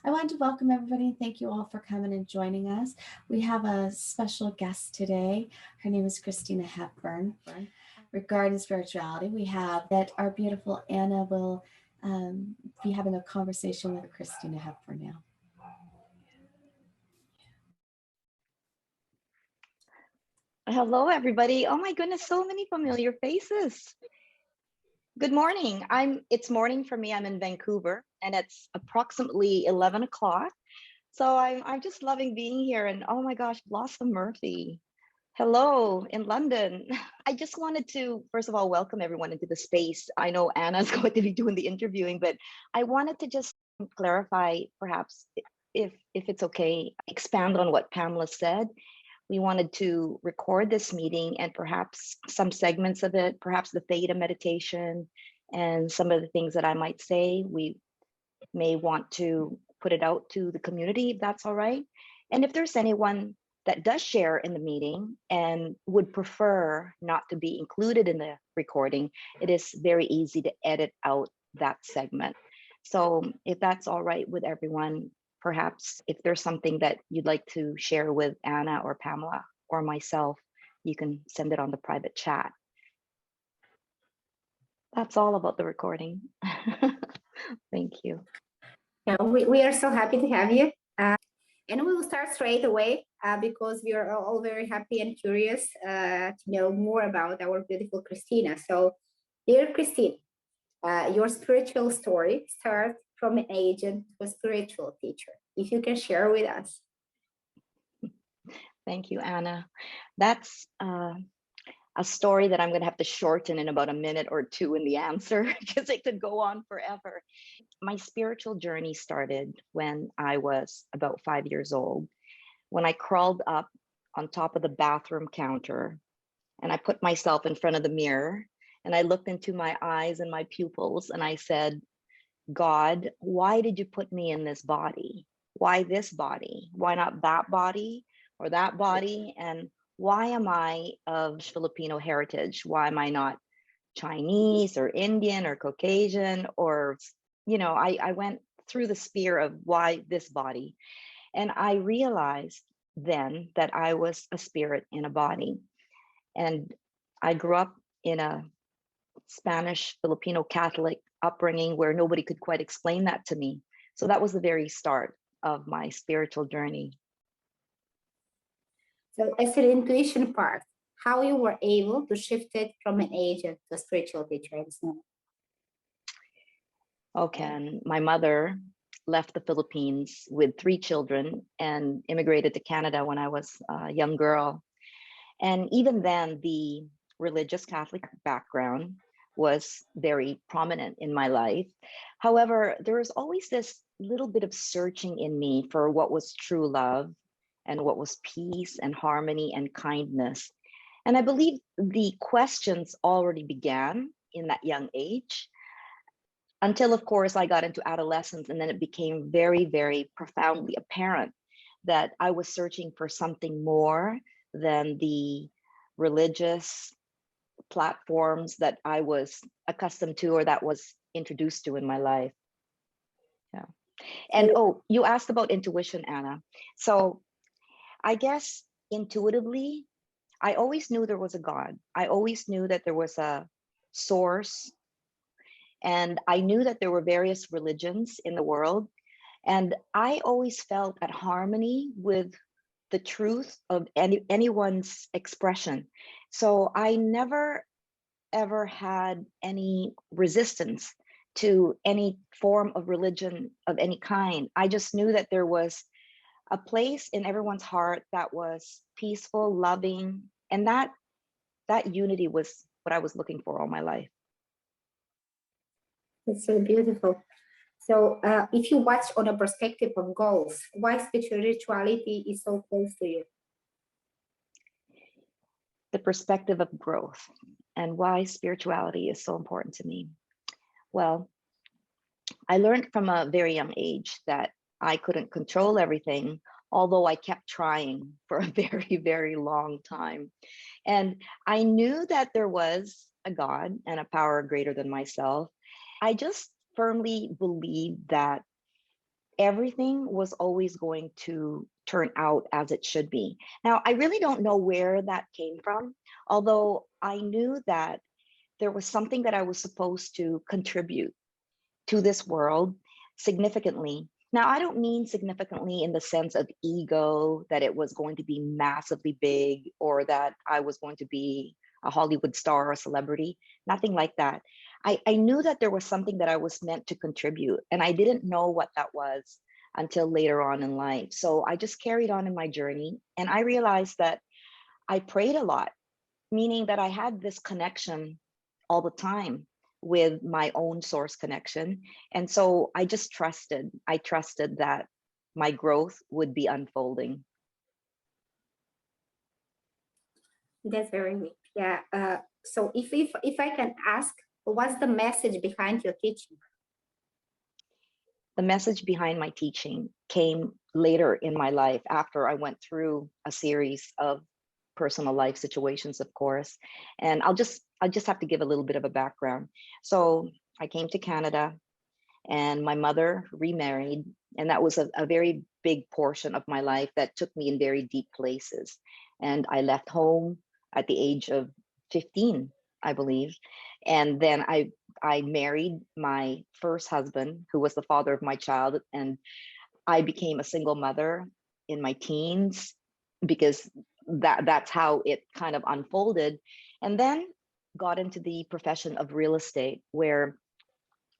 I wanted to welcome everybody. Thank you all for coming and joining us. We have a special guest today. Her name is Christina Hepburn. Regarding spirituality, we have that our beautiful Ana will be having a conversation with Christina Hepburn now. Hello, everybody. Oh my goodness, so many familiar faces. Good morning. It's morning for me. I'm in Vancouver and it's approximately 11 o'clock. So I'm just loving being here. And oh my gosh, Blossom Murphy. Hello in London. I just wanted to, first of all, welcome everyone into the space. I know Anna's going to be doing the interviewing, but I wanted to just clarify, perhaps, if it's okay, expand on what Pamela said. We wanted to record this meeting and perhaps some segments of it, perhaps the Theta Meditation and some of the things that I might say, we may want to put it out to the community, if that's all right. And if there's anyone that does share in the meeting and would prefer not to be included in the recording, it is very easy to edit out that segment. So if that's all right with everyone, perhaps if there's something that you'd like to share with Ana or Pamela or myself, you can send it on the private chat. That's all about the recording. Thank you. Yeah, we are so happy to have you. And we will start straight away because we are all very happy and curious to know more about our beautiful Christina. So, dear Christina, your spiritual story starts from an agent to a spiritual teacher. If you can share with us. Thank you, Ana. That's a story that I'm going to have to shorten in about a minute or two in the answer because it could go on forever. My spiritual journey started when I was about 5 years old, when I crawled up on top of the bathroom counter and I put myself in front of the mirror and I looked into my eyes and my pupils and I said, God, why did you put me in this body? Why this body? Why not that body or that body? And why am I of Filipino heritage? Why am I not Chinese or Indian or Caucasian? Or, you know, I went through the sphere of why this body. And I realized then that I was a spirit in a body. And I grew up in a Spanish Filipino Catholic upbringing where nobody could quite explain that to me. So that was the very start of my spiritual journey. So as an intuition part, how you were able to shift it from an agent to a spiritual teacher? Okay, and my mother left the Philippines with 3 children and immigrated to Canada when I was a young girl. And even then, the religious Catholic background was very prominent in my life. However, there was always this little bit of searching in me for what was true love and what was peace and harmony and kindness. And I believe the questions already began in that young age until, of course, I got into adolescence, and then it became very, very profoundly apparent that I was searching for something more than the religious platforms that I was accustomed to or that was introduced to in my life. Yeah. And oh, you asked about intuition, Ana. So I guess intuitively, I always knew there was a God. I always knew that there was a source. And I knew that there were various religions in the world. And I always felt at harmony with the truth of anyone's expression. So I never, ever had any resistance to any form of religion of any kind. I just knew that there was a place in everyone's heart that was peaceful, loving, and that unity was what I was looking for all my life. It's so beautiful. So if you watch on a perspective of goals, why spirituality is so close to you? The perspective of growth and why spirituality is so important to me. Well, I learned from a very young age that I couldn't control everything, although I kept trying for a very, very long time. And I knew that there was a God and a power greater than myself. I just firmly believed that everything was always going to turn out as it should be. Now, I really don't know where that came from, although I knew that there was something that I was supposed to contribute to this world significantly. Now, I don't mean significantly in the sense of ego, that it was going to be massively big or that I was going to be a Hollywood star or a celebrity, nothing like that. I knew that there was something that I was meant to contribute, and I didn't know what that was until later on in life. So I just carried on in my journey, and I realized that I prayed a lot, meaning that I had this connection all the time with my own source connection. And so I just trusted, I trusted that my growth would be unfolding. That's very neat. Yeah. So if I can ask, what's the message behind your teaching? The message behind my teaching came later in my life after I went through a series of personal life situations, of course. And I just have to give a little bit of a background. So I came to Canada and my mother remarried, and that was a very big portion of my life that took me in very deep places. And I left home at the age of 15, I believe. And then I married my first husband, who was the father of my child, and I became a single mother in my teens because that's how it kind of unfolded. And then got into the profession of real estate, where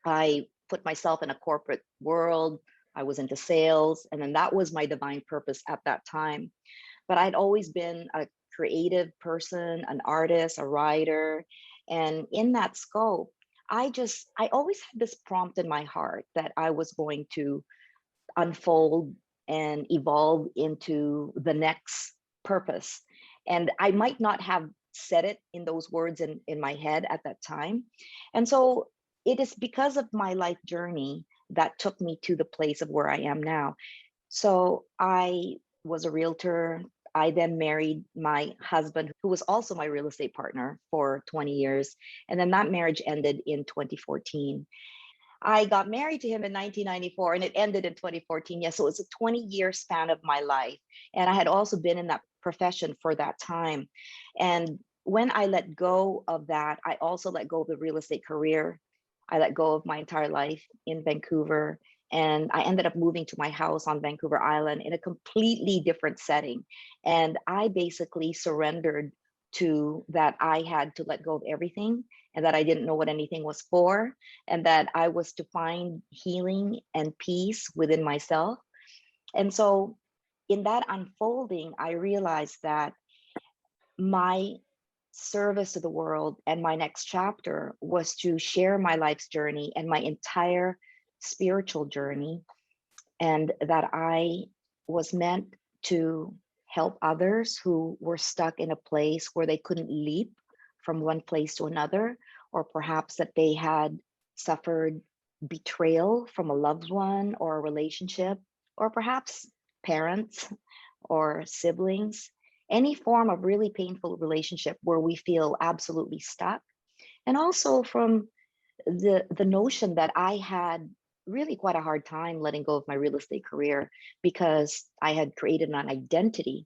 I put myself in a corporate world. I was into sales, and then that was my divine purpose at that time. But I'd always been a creative person, an artist, a writer. And in that scope, I always had this prompt in my heart that I was going to unfold and evolve into the next purpose. And I might not have said it in those words in my head at that time. And so it is because of my life journey that took me to the place of where I am now. So I was a realtor. I then married my husband, who was also my real estate partner for 20 years. And then that marriage ended in 2014. I got married to him in 1994 and it ended in 2014. Yes, so it was a 20-year span of my life. And I had also been in that profession for that time. And when I let go of that, I also let go of the real estate career. I let go of my entire life in Vancouver. And I ended up moving to my house on Vancouver Island in a completely different setting. And I basically surrendered to that I had to let go of everything, and that I didn't know what anything was for, and that I was to find healing and peace within myself. And so in that unfolding, I realized that my service to the world and my next chapter was to share my life's journey and my entire spiritual journey, and that I was meant to help others who were stuck in a place where they couldn't leap from one place to another, or perhaps that they had suffered betrayal from a loved one or a relationship, or perhaps parents or siblings, any form of really painful relationship where we feel absolutely stuck. And also from the notion that I had really quite a hard time letting go of my real estate career, because I had created an identity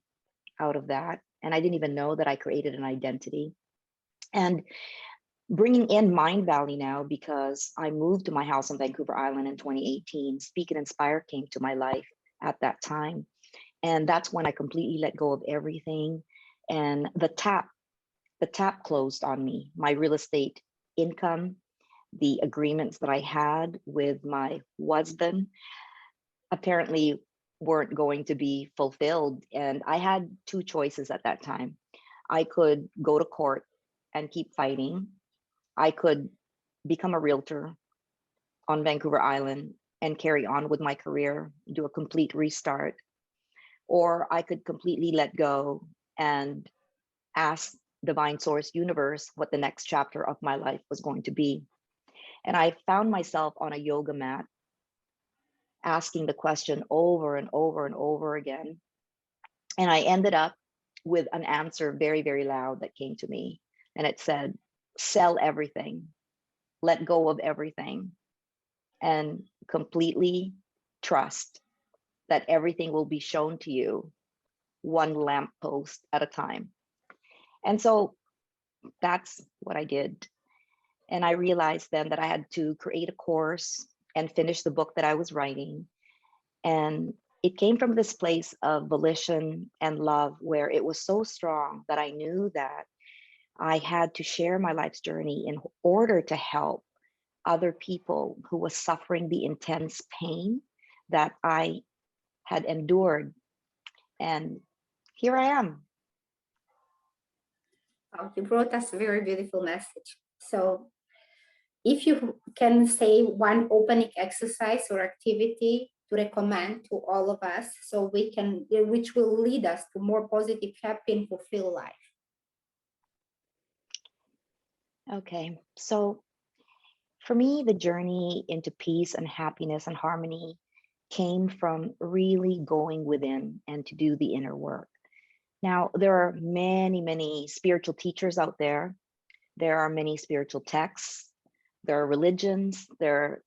out of that. And I didn't even know that I created an identity. And bringing in Mind Valley now, because I moved to my house on Vancouver Island in 2018, Speak and Inspire came to my life at that time. And that's when I completely let go of everything. And the tap closed on me. My real estate income, the agreements that I had with my husband apparently weren't going to be fulfilled. And I had two choices at that time. I could go to court and keep fighting. I could become a realtor on Vancouver Island and carry on with my career, do a complete restart. Or I could completely let go and ask Divine Source Universe what the next chapter of my life was going to be. And I found myself on a yoga mat asking the question over and over and over again. And I ended up with an answer very, very loud that came to me. And it said, sell everything, let go of everything, and completely trust that everything will be shown to you one lamppost at a time. And so that's what I did. And I realized then that I had to create a course and finish the book that I was writing. And it came from this place of volition and love, where it was so strong that I knew that I had to share my life's journey in order to help other people who was suffering the intense pain that I had endured. And here I am. You brought us a very beautiful message. So if you can say one opening exercise or activity to recommend to all of us, so we can, which will lead us to more positive, happy, and fulfilled life. Okay, so for me, the journey into peace and happiness and harmony came from really going within and to do the inner work. Now, there are many, many spiritual teachers out there. There are many spiritual texts. There are religions. There are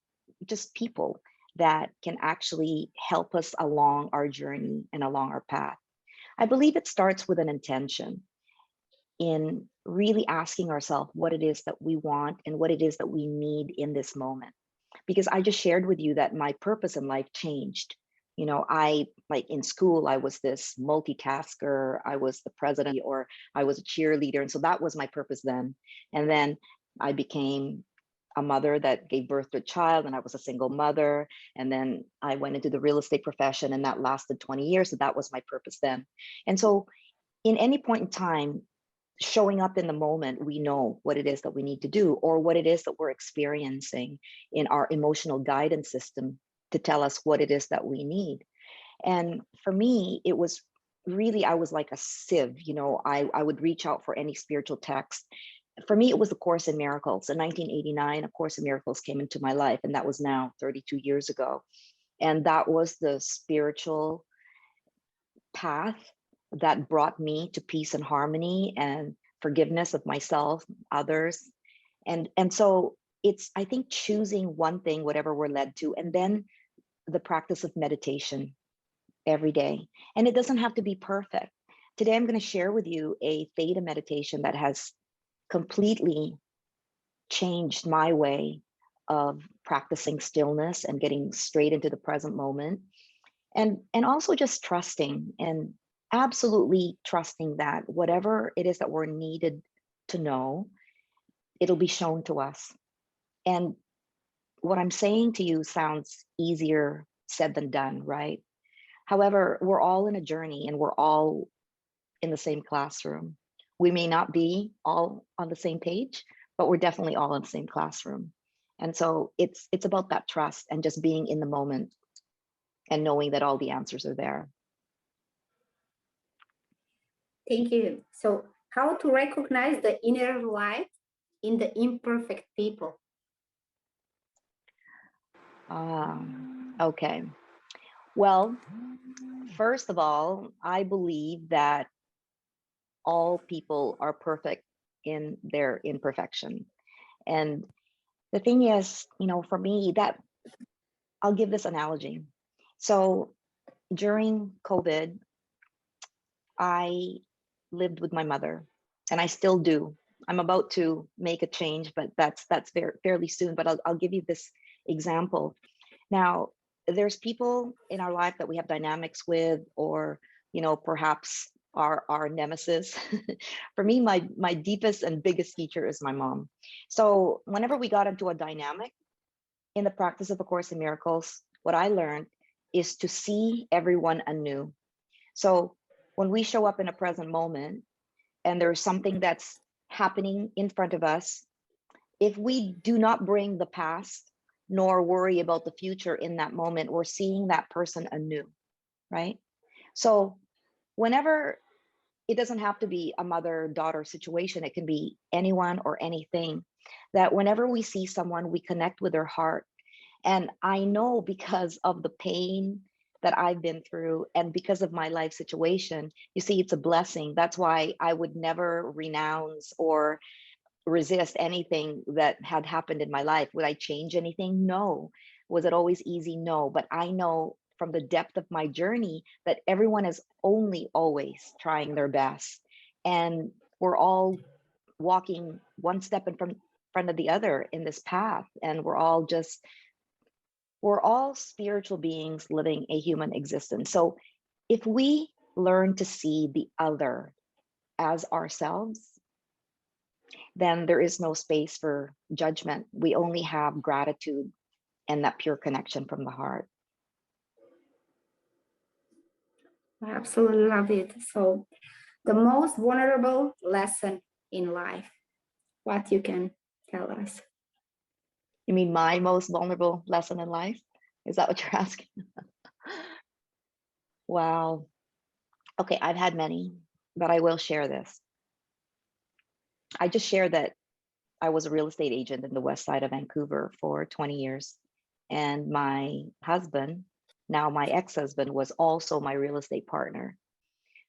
just people that can actually help us along our journey and along our path. I believe it starts with an intention in really asking ourselves what it is that we want and what it is that we need in this moment. Because I just shared with you that my purpose in life changed. You know, like in school, I was this multitasker, I was the president, or I was a cheerleader. And so that was my purpose then. And then I became a mother that gave birth to a child, and I was a single mother. And then I went into the real estate profession, and that lasted 20 years. So that was my purpose then. And so in any point in time, showing up in the moment, we know what it is that we need to do, or what it is that we're experiencing in our emotional guidance system to tell us what it is that we need. And for me, it was really, I was like a sieve, you know, I would reach out for any spiritual text. For me, it was the Course in Miracles. In 1989, A Course in Miracles came into my life, and that was now 32 years ago. And that was the spiritual path that brought me to peace and harmony and forgiveness of myself, others. And so it's, I think, choosing one thing, whatever we're led to, and then the practice of meditation every day. And it doesn't have to be perfect. Today, I'm going to share with you a Theta meditation that has completely changed my way of practicing stillness and getting straight into the present moment. And also just trusting, and absolutely trusting that whatever it is that we're needed to know, it'll be shown to us. And what I'm saying to you sounds easier said than done, right? However, we're all in a journey, and we're all in the same classroom. We may not be all on the same page, but we're definitely all in the same classroom. And so it's about that trust and just being in the moment and knowing that all the answers are there. Thank you. So how to recognize the inner light in the imperfect people? Okay. Well, first of all, I believe that all people are perfect in their imperfection. And the thing is, you know, for me, that I'll give this analogy. So during COVID, I lived with my mother, and I still do. I'm about to make a change, but that's fairly soon. But I'll give you this example. Now, there's people in our life that we have dynamics with, or, you know, perhaps our nemesis. For me, my deepest and biggest teacher is my mom. So whenever we got into a dynamic in the practice of A Course in Miracles, what I learned is to see everyone anew. So when we show up in a present moment and there's something that's happening in front of us, if we do not bring the past nor worry about the future in that moment, we're seeing that person anew, right? So whenever, it doesn't have to be a mother-daughter situation, it can be anyone or anything, that whenever we see someone, we connect with their heart. And I know, because of the pain that I've been through and because of my life situation, you see, it's a blessing. That's why I would never renounce or resist anything that had happened in my life. Would I change anything? No. Was it always easy? No. But I know from the depth of my journey that everyone is only always trying their best. And we're all walking one step in front of the other in this path. And we're all spiritual beings living a human existence. So if we learn to see the other as ourselves, then there is no space for judgment. We only have gratitude and that pure connection from the heart. I absolutely love it. So the most vulnerable lesson in life, what you can tell us? You mean my most vulnerable lesson in life? Is that what you're asking? Wow. Okay, I've had many, but I will share this. I just shared that I was a real estate agent in the west side of Vancouver for 20 years. And my husband, now my ex-husband, was also my real estate partner.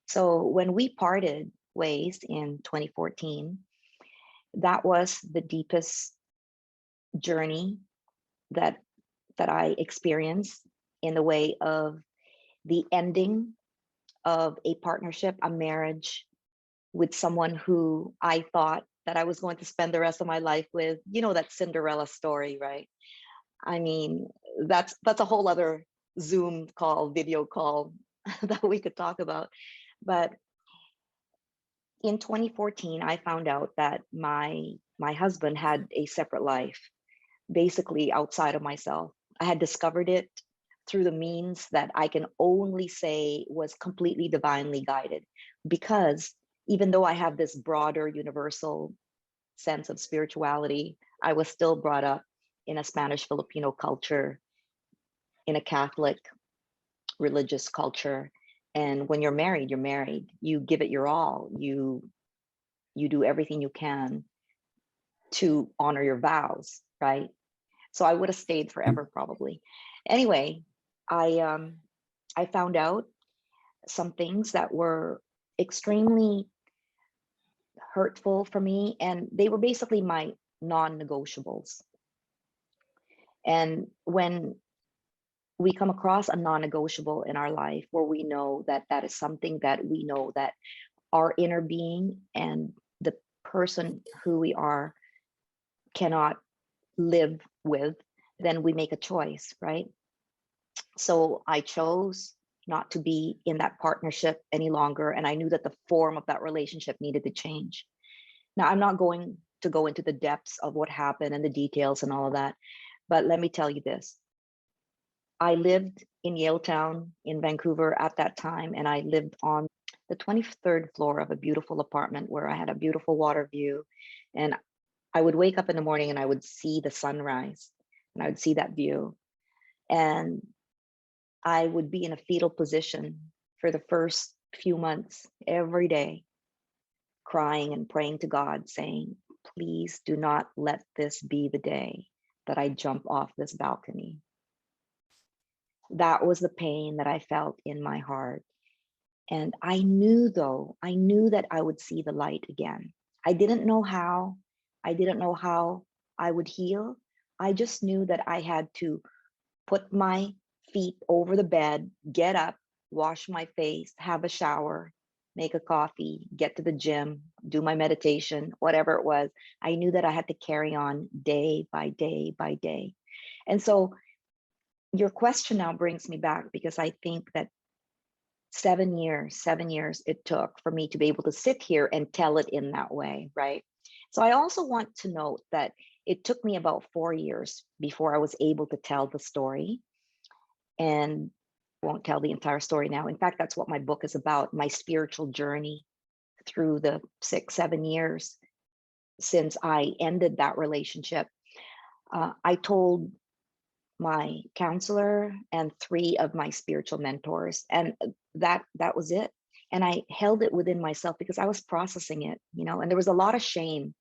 So when we parted ways in 2014, that was the deepest journey that I experienced in the way of the ending of a partnership, a marriage with someone who I thought that I was going to spend the rest of my life with. You know, that Cinderella story, right? I mean, that's a whole other Zoom call, video call that we could talk about. But in 2014, I found out that my husband had a separate life, basically outside of myself. I had discovered it through the means that I can only say was completely divinely guided, because even though I have this broader universal sense of spirituality, I was still brought up in a Spanish Filipino culture, in a Catholic religious culture. And when you're married, you give it your all. You do everything you can to honor your vows, right? So I would have stayed forever probably. Anyway, I found out some things that were extremely hurtful for me, and they were basically my non-negotiables. And when we come across a non-negotiable in our life, where we know that that is something that we know that our inner being and the person who we are cannot live with, then we make a choice, right? So I chose not to be in that partnership any longer. And I knew that the form of that relationship needed to change. Now, I'm not going to go into the depths of what happened and the details and all of that, but let me tell you this. I lived in Yaletown in Vancouver at that time, and I lived on the 23rd floor of a beautiful apartment where I had a beautiful water view. And I would wake up in the morning and I would see the sunrise, and I would see that view. And I would be in a fetal position for the first few months every day, crying and praying to God, saying, please do not let this be the day that I jump off this balcony. That was the pain that I felt in my heart. And I knew that I would see the light again. I didn't know how. I didn't know how I would heal. I just knew that I had to put my feet over the bed, get up, wash my face, have a shower, make a coffee, get to the gym, do my meditation, whatever it was. I knew that I had to carry on day by day by day. And so your question now brings me back, because I think that 7 years it took for me to be able to sit here and tell it in that way, right? So I also want to note that it took me about 4 years before I was able to tell the story. And I won't tell the entire story now. In fact, that's what my book is about, my spiritual journey through the 6-7 years since I ended that relationship. I told my counselor and 3 of my spiritual mentors, and that was it. And I held it within myself because I was processing it, and there was a lot of shame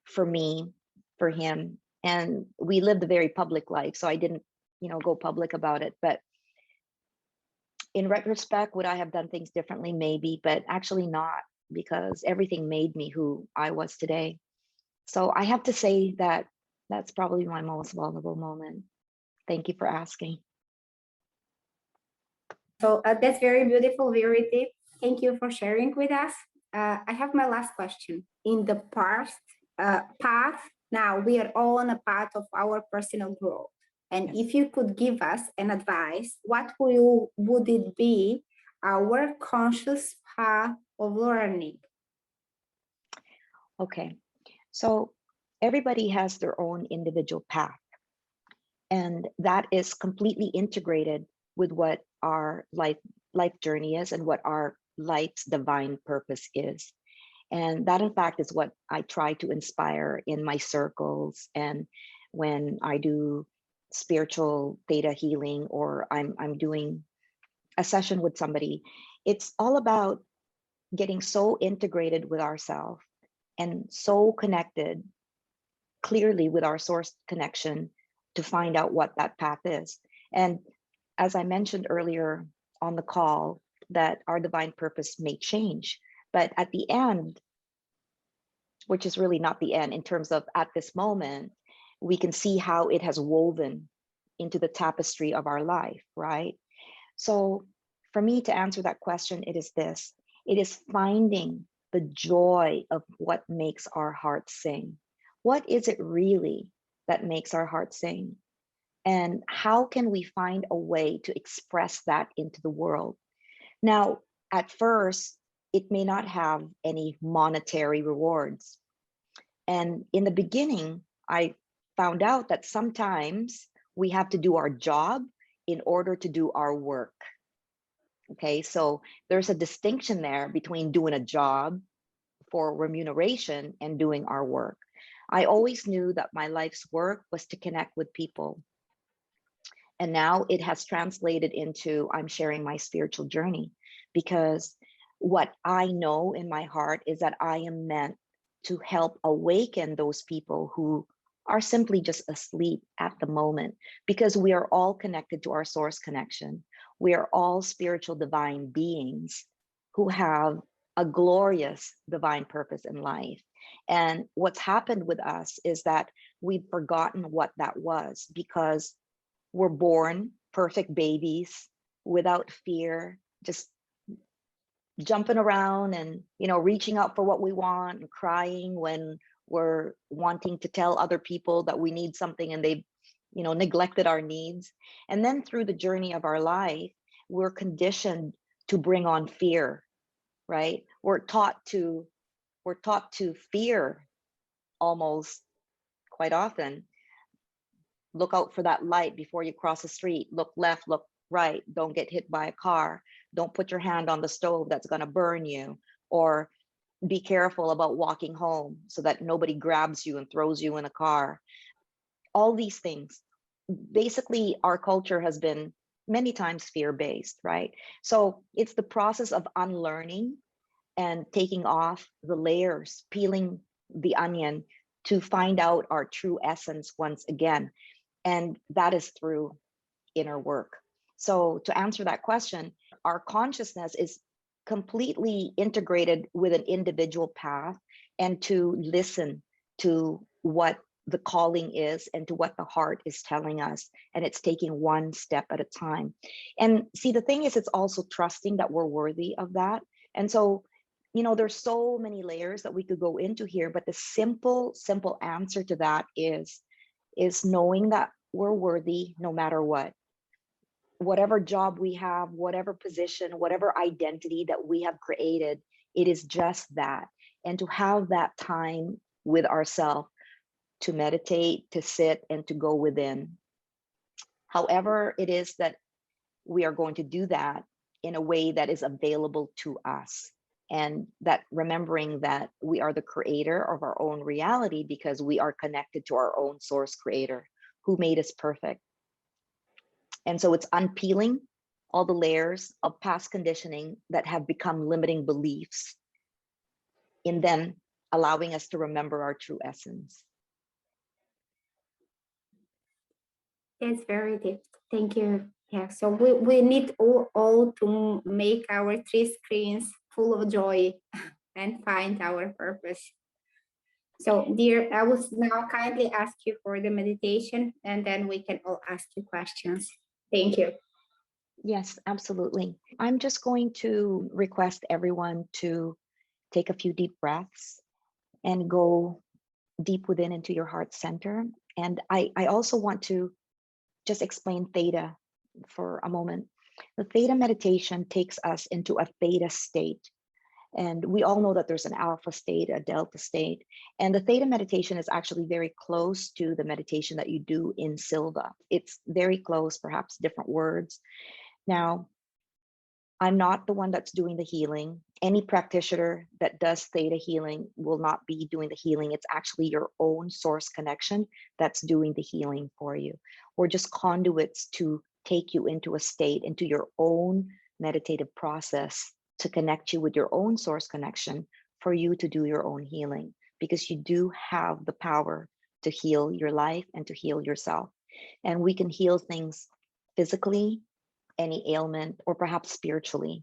for me, for him. And we lived a very public life, so I didn't, go public about it. But in retrospect, would I have done things differently? Maybe, but actually not, because everything made me who I was today. So I have to say that that's probably my most vulnerable moment. Thank you for asking. So that's very beautiful, very deep. Thank you for sharing with us. I have my last question. In the past path, now we are all on a path of our personal growth. And Yes. if you could give us an advice, what would it be, our conscious path of learning? Okay, so everybody has their own individual path, and that is completely integrated with what our life journey is and what our life's divine purpose is. And that, in fact, is what I try to inspire in my circles. And when I do spiritual theta healing, or I'm doing a session with somebody, it's all about getting so integrated with ourselves and so connected clearly with our source connection to find out what that path is. And as I mentioned earlier on the call, that our divine purpose may change, but at the end, which is really not the end in terms of at this moment, we can see how it has woven into the tapestry of our life, right? So for me to answer that question, it is this: it is finding the joy of what makes our heart sing. What is it really that makes our heart sing? And how can we find a way to express that into the world? Now, at first, it may not have any monetary rewards. And in the beginning, I found out that sometimes we have to do our job in order to do our work. Okay, so there's a distinction there between doing a job for remuneration and doing our work. I always knew that my life's work was to connect with people. And now it has translated into I'm sharing my spiritual journey, because what I know in my heart is that I am meant to help awaken those people who are simply just asleep at the moment, because we are all connected to our source connection. We are all spiritual divine beings who have a glorious divine purpose in life. And what's happened with us is that we've forgotten what that was, because we're born perfect babies without fear, just jumping around and, reaching out for what we want and crying when we're wanting to tell other people that we need something and they've, neglected our needs. And then through the journey of our life, we're conditioned to bring on fear, right? We're taught to fear almost quite often. Look out for that light before you cross the street. Look left, look right. Don't get hit by a car. Don't put your hand on the stove that's going to burn you. Or be careful about walking home so that nobody grabs you and throws you in a car. All these things. Basically, our culture has been many times fear-based, right? So it's the process of unlearning and taking off the layers, peeling the onion to find out our true essence once again. And that is through inner work. So to answer that question, our consciousness is completely integrated with an individual path, and to listen to what the calling is and to what the heart is telling us. And it's taking one step at a time. And see, the thing is, it's also trusting that we're worthy of that. And so, there's so many layers that we could go into here, but the simple answer to that is knowing that we're worthy no matter what. Whatever job we have, whatever position, whatever identity that we have created, it is just that. And to have that time with ourselves to meditate, to sit, and to go within. However it is that we are going to do that in a way that is available to us. And that remembering that we are the creator of our own reality, because we are connected to our own source creator who made us perfect. And so it's unpeeling all the layers of past conditioning that have become limiting beliefs, in then allowing us to remember our true essence. It's very deep. Thank you. Yeah, so we need all to make our 3 screens full of joy and find our purpose. So, dear, I will now kindly ask you for the meditation, and then we can all ask you questions. Thank you. Yes, absolutely. I'm just going to request everyone to take a few deep breaths and go deep within into your heart center. And I also want to just explain theta for a moment. The theta meditation takes us into a theta state. And we all know that there's an alpha state, a delta state. And the theta meditation is actually very close to the meditation that you do in Silva. It's very close, perhaps different words. Now, I'm not the one that's doing the healing. Any practitioner that does theta healing will not be doing the healing. It's actually your own source connection that's doing the healing for you. We're just conduits to take you into a state, into your own meditative process to connect you with your own source connection for you to do your own healing, because you do have the power to heal your life and to heal yourself. And we can heal things physically, any ailment, or perhaps spiritually.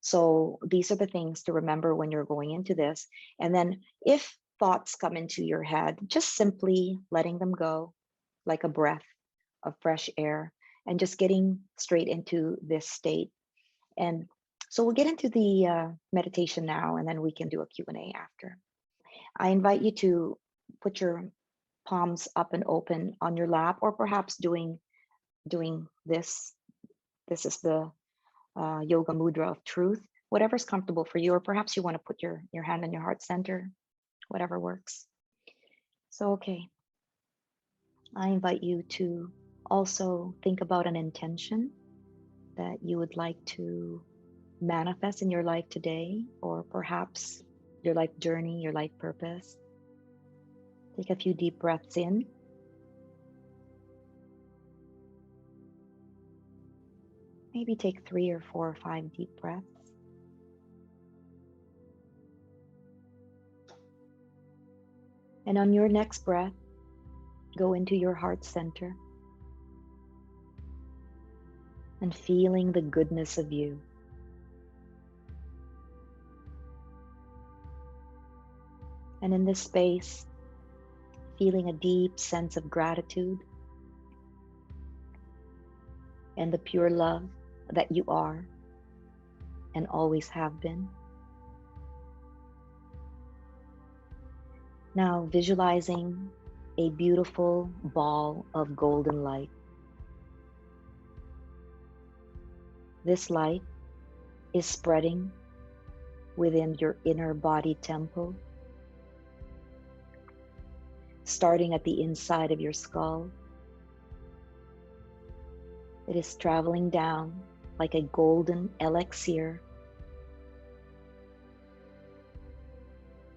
So these are the things to remember when you're going into this. And then if thoughts come into your head, just simply letting them go like a breath of fresh air and just getting straight into this state. And so we'll get into the meditation now, and then we can do a Q&A after. I invite you to put your palms up and open on your lap, or perhaps doing this. This is the yoga mudra of truth, whatever's comfortable for you, or perhaps you want to put your hand in your heart center, whatever works. So, okay, I invite you to also think about an intention that you would like to manifest in your life today, or perhaps your life journey, your life purpose. Take a few deep breaths in. Maybe take 3 or 4 or 5 deep breaths. And on your next breath, go into your heart center and feeling the goodness of you. And in this space, feeling a deep sense of gratitude and the pure love that you are and always have been. Now visualizing a beautiful ball of golden light. This light is spreading within your inner body temple, starting at the inside of your skull. It is traveling down like a golden elixir,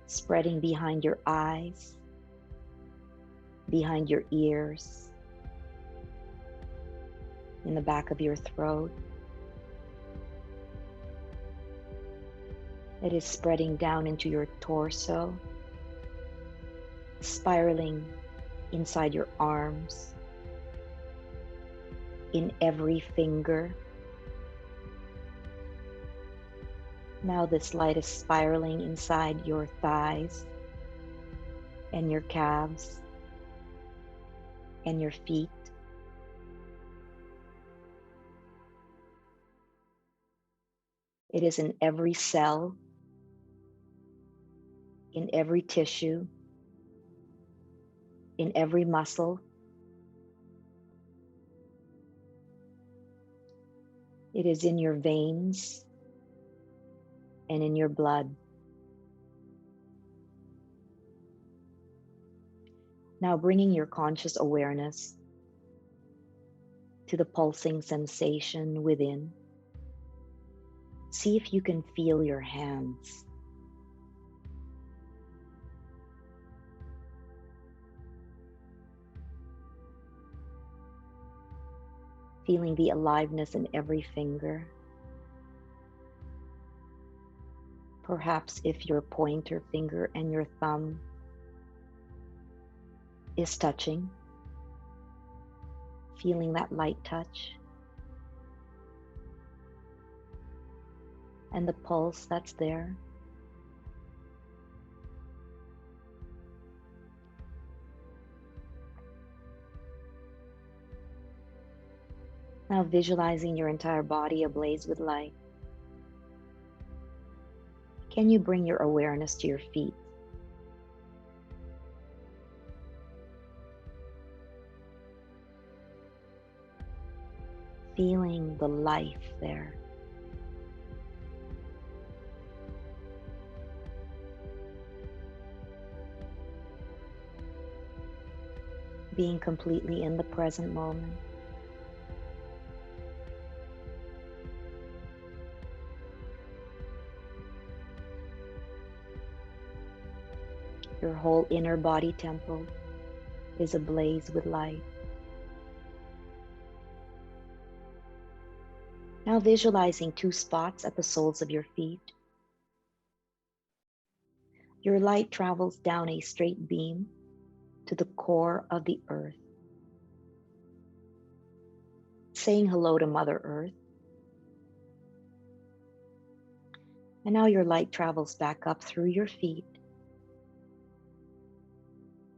spreading behind your eyes, behind your ears, in the back of your throat. It is spreading down into your torso, spiraling inside your arms, in every finger. Now this light is spiraling inside your thighs and your calves and your feet. It is in every cell, in every tissue, in every muscle. It is in your veins and in your blood. Now bringing your conscious awareness to the pulsing sensation within. See if you can feel your hands. Feeling the aliveness in every finger. Perhaps if your pointer finger and your thumb is touching, feeling that light touch and the pulse that's there. Now visualizing your entire body ablaze with light. Can you bring your awareness to your feet? Feeling the life there. Being completely in the present moment. Your whole inner body temple is ablaze with light. Now visualizing 2 spots at the soles of your feet. Your light travels down a straight beam to the core of the earth, saying hello to Mother Earth. And now your light travels back up through your feet.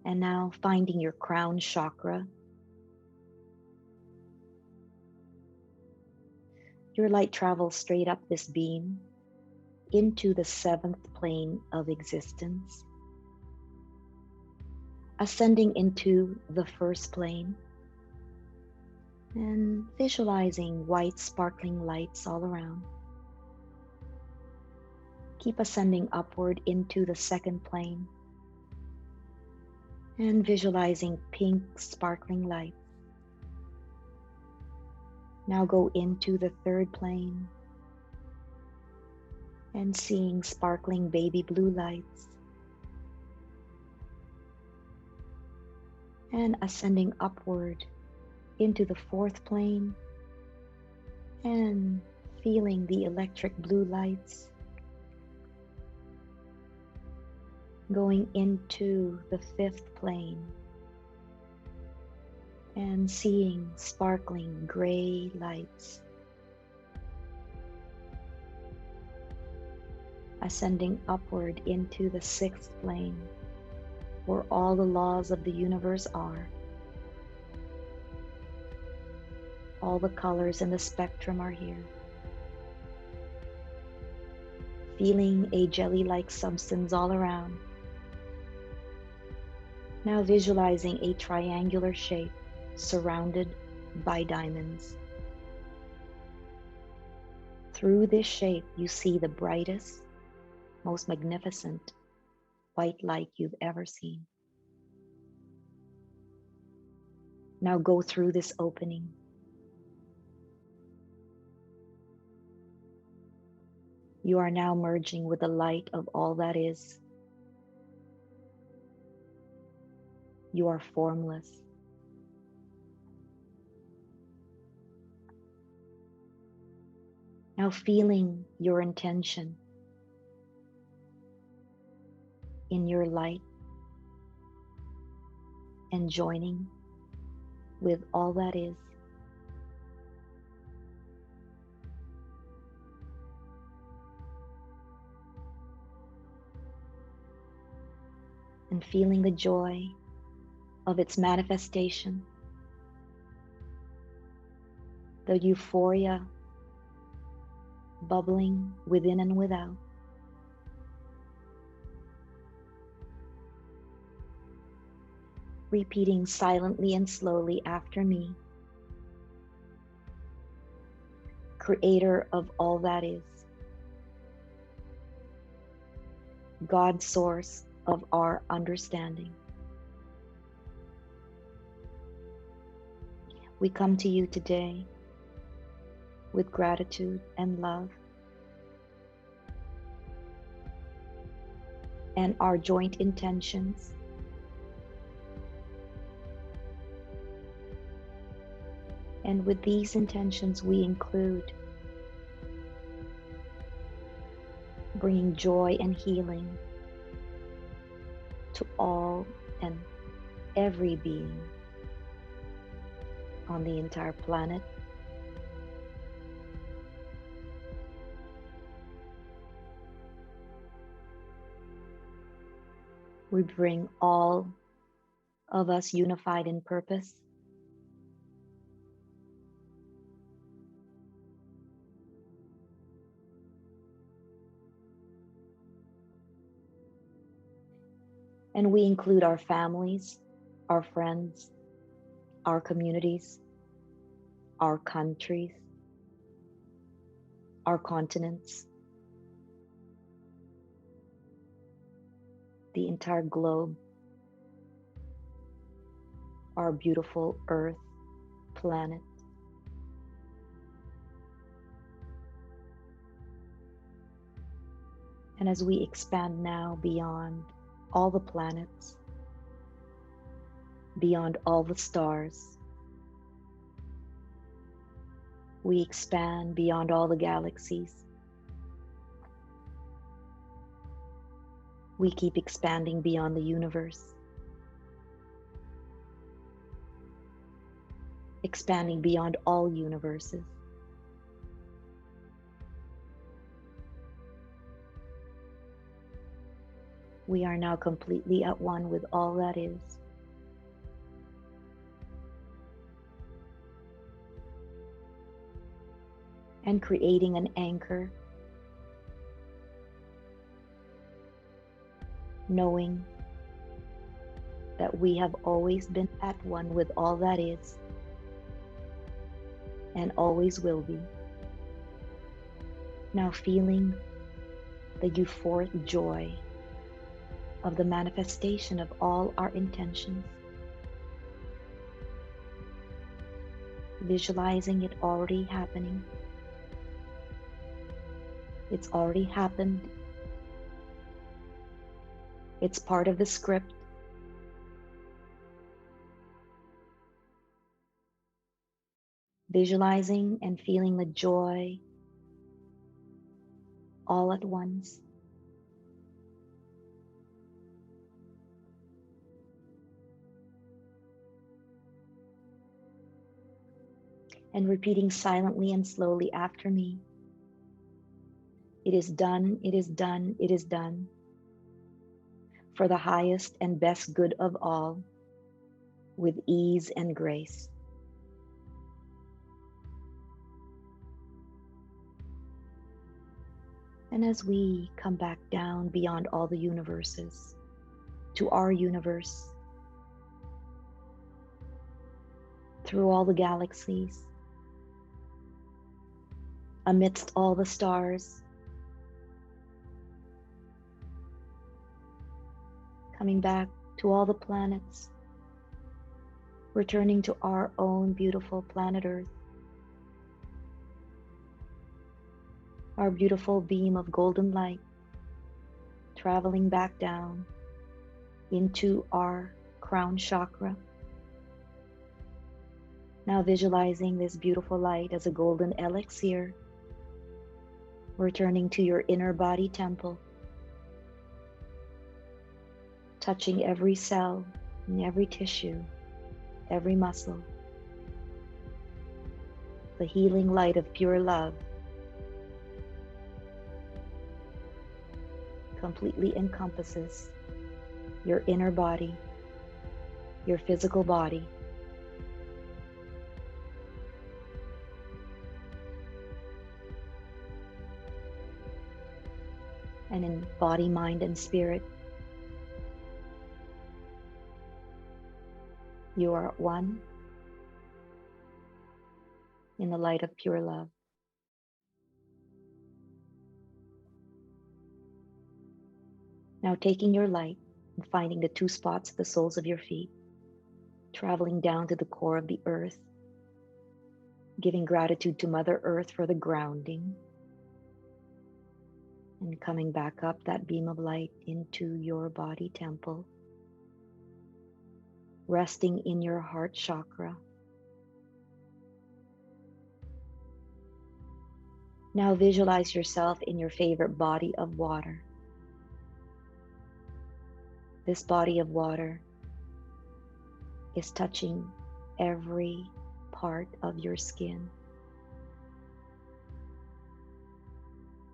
And now finding your crown chakra. Your light travels straight up this beam into the 7th plane of existence, ascending into the 1st plane and visualizing white sparkling lights all around. Keep ascending upward into the 2nd plane and visualizing pink sparkling lights. Now go into the 3rd plane and seeing sparkling baby blue lights. And ascending upward into the 4th plane and feeling the electric blue lights. Going into the 5th plane and seeing sparkling gray lights. Ascending upward into the 6th plane, where all the laws of the universe are. All the colors in the spectrum are here. Feeling a jelly-like substance all around. Now visualizing a triangular shape surrounded by diamonds. Through this shape, you see the brightest, most magnificent white light you've ever seen. Now go through this opening. You are now merging with the light of all that is. You are formless. Now feeling your intention in your light and joining with all that is. And feeling the joy of its manifestation, the euphoria bubbling within and without. Repeating silently and slowly after me. Creator of all that is. God, source of our understanding. We come to you today with gratitude and love, and our joint intentions and with these intentions we include bringing joy and healing to all and every being on the entire planet. We bring all of us unified in purpose And we include our families, our friends, our communities, our countries, our continents, the entire globe, our beautiful Earth, planet. And as we expand now beyond all the planets, beyond all the stars, we expand beyond all the galaxies. We keep expanding beyond the universe, expanding beyond all universes. We are now completely at one with all that is. And creating an anchor, knowing that we have always been at one with all that is and always will be. Now feeling the euphoric joy of the manifestation of all our intentions, visualizing it already happening. It's already happened. It's part of the script. Visualizing and feeling the joy all at once. And repeating silently and slowly after me. It is done, it is done, it is done. For the highest and best good of all, with ease and grace. And as we come back down beyond all the universes, to our universe, through all the galaxies, amidst all the stars, coming back to all the planets, returning to our own beautiful planet Earth, our beautiful beam of golden light, traveling back down into our crown chakra. Now visualizing this beautiful light as a golden elixir, returning to your inner body temple, touching every cell and every tissue, every muscle. The healing light of pure love completely encompasses your inner body, your physical body, and in body, mind, and spirit, you are at one in the light of pure love. Now taking your light and finding the two spots at the soles of your feet, traveling down to the core of the earth, giving gratitude to Mother Earth for the grounding, and coming back up that beam of light into your body temple, resting in your heart chakra. Now visualize yourself in your favorite body of water. This body of water is touching every part of your skin,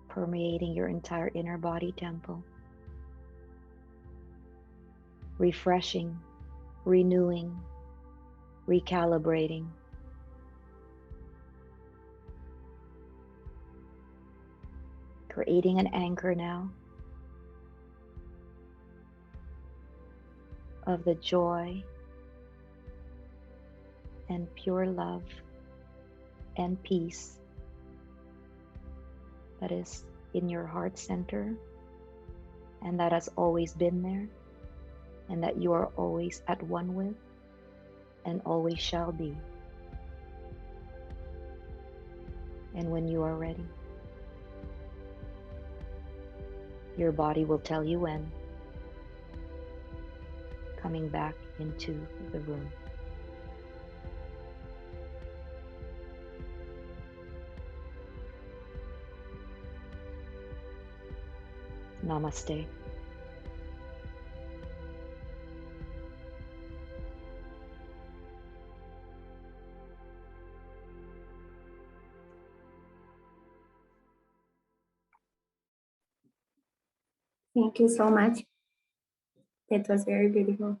permeating your entire inner body temple, refreshing, renewing, recalibrating. Creating an anchor now. of the joy and pure love and peace that is in your heart center, and that has always been there, and that you are always at one with and always shall be. And when you are ready, your body will tell you when, coming back into the room. Namaste. Thank you so much. That was very beautiful.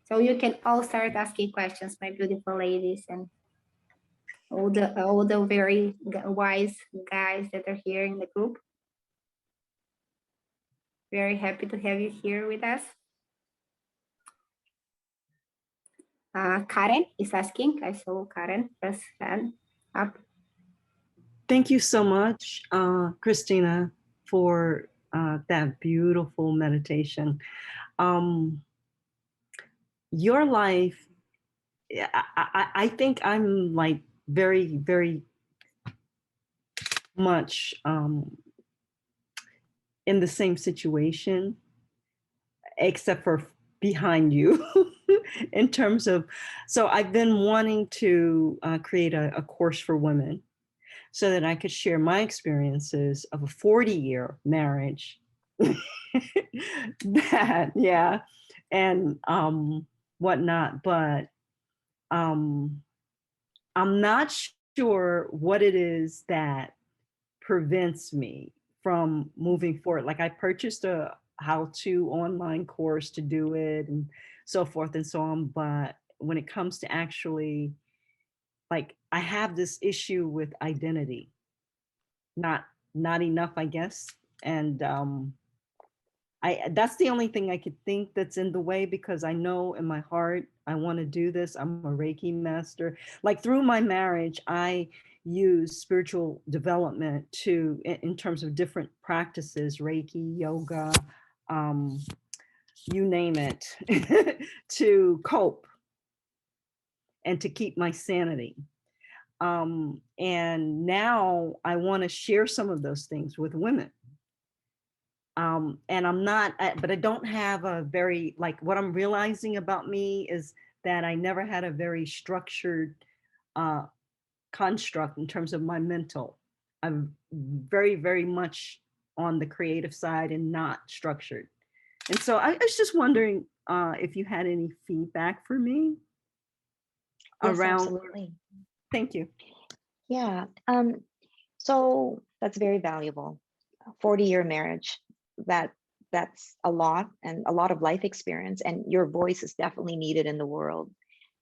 So you can all start asking questions, my beautiful ladies, and all the very wise guys that are here in the group. Very happy to have you here with us. Karen is asking. I saw Karen first hand up. Thank you so much, Christina, for that beautiful meditation. Your life, I think I'm like very, very much in the same situation, except for behind you in terms of, so I've been wanting to create a course for women so that I could share my experiences of a 40-year marriage. That, yeah, and whatnot, but I'm not sure what it is that prevents me from moving forward. Like, I purchased a how-to online course to do it and so forth and so on, but when it comes to actually, like, I have this issue with identity, not enough, I guess. And that's the only thing I could think that's in the way, because I know in my heart I want to do this. I'm a Reiki master. Like, through my marriage, I use spiritual development to, in terms of different practices, Reiki, yoga, you name it, to cope and to keep my sanity. And now I want to share some of those things with women. And I'm not, but I don't have a very, like, what I'm realizing about me is that I never had a very structured construct in terms of my mental. I'm very, very much on the creative side and not structured. And so I was just wondering if you had any feedback for me. Yes, around. absolutely. Thank you. Yeah. So that's very valuable. 40-year marriage, that's a lot, and a lot of life experience, and your voice is definitely needed in the world.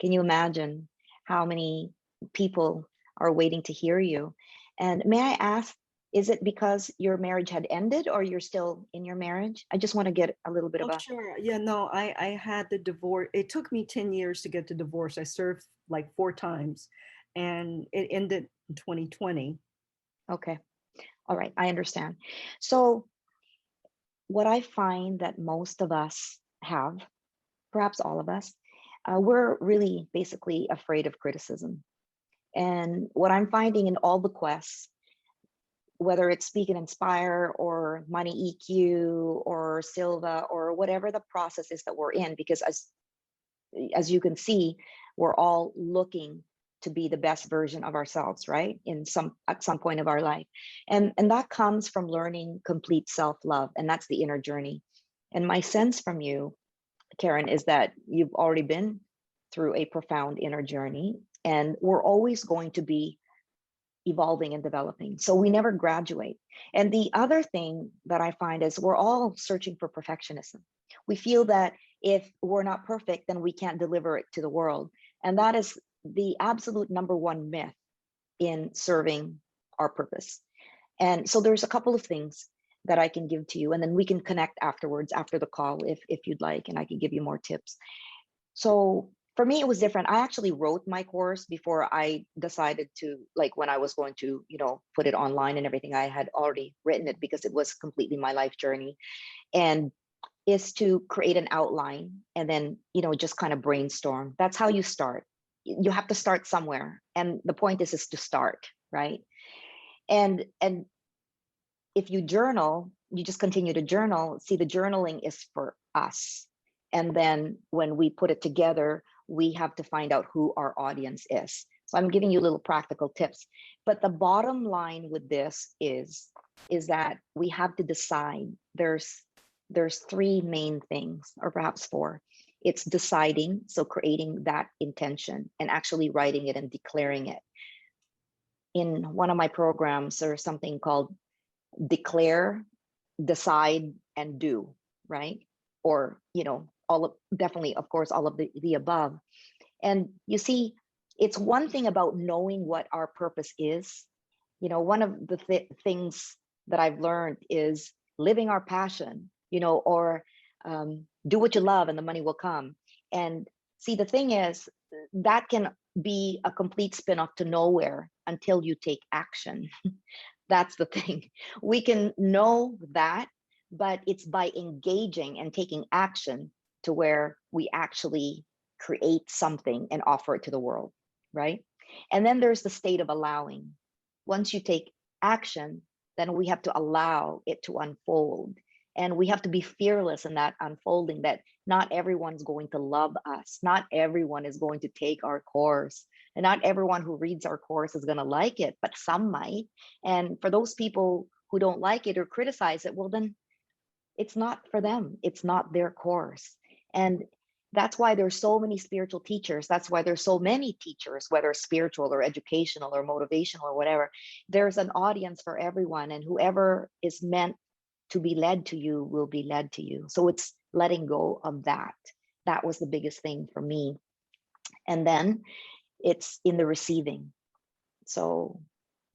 Can you imagine how many people are waiting to hear you? And may I ask, is it because your marriage had ended, or you're still in your marriage? I just want to get a little bit of a... Sure. Yeah, no, I had the divorce. It took me 10 years to get the divorce. I served like 4 times, and it ended in 2020. Okay. All right. I understand. So what I find that most of us have, perhaps all of us, we're really basically afraid of criticism. And what I'm finding in all the quests, whether it's Speak and Inspire or Money EQ or Silva or whatever the process is that we're in, because as you can see, we're all looking to be the best version of ourselves, right? At some point of our life. And that comes from learning complete self-love, and that's the inner journey. And my sense from you, Karen, is that you've already been through a profound inner journey, and we're always going to be evolving and developing. So we never graduate. And the other thing that I find is we're all searching for perfectionism. We feel that if we're not perfect, then we can't deliver it to the world. And that is the absolute #1 myth in serving our purpose. And so there's a couple of things that I can give to you, and then we can connect afterwards, after the call, if you'd like, and I can give you more tips. So for me, it was different. I actually wrote my course before I decided to, like, when I was going to, put it online and everything. I had already written it because it was completely my life journey, and is to create an outline and then, just kind of brainstorm. That's how you start. You have to start somewhere. And the point is to start, right? And if you journal, you just continue to journal. See, the journaling is for us. And then when we put it together, we have to find out who our audience is. So I'm giving you little practical tips. But the bottom line with this is that we have to decide. There's three main things, or perhaps four. It's deciding, so creating that intention and actually writing it and declaring it. In one of my programs, there's something called declare, decide, and do, right? Or, definitely, of course, all of the above. And you see, it's one thing about knowing what our purpose is. One of the things that I've learned is living our passion, or do what you love and the money will come. And see, the thing is, that can be a complete spin-off to nowhere until you take action. That's the thing. We can know that, but it's by engaging and taking action to where we actually create something and offer it to the world, right? And then there's the state of allowing. Once you take action, then we have to allow it to unfold. And we have to be fearless in that unfolding, that not everyone's going to love us. Not everyone is going to take our course. And not everyone who reads our course is going to like it, but some might. And for those people who don't like it or criticize it, well, then it's not for them. It's not their course. And that's why there's so many spiritual teachers. That's why there's so many teachers, whether spiritual or educational or motivational or whatever. There's an audience for everyone, and whoever is meant to be led to you will be led to you. So it's letting go of that. That was the biggest thing for me. And then it's in the receiving. So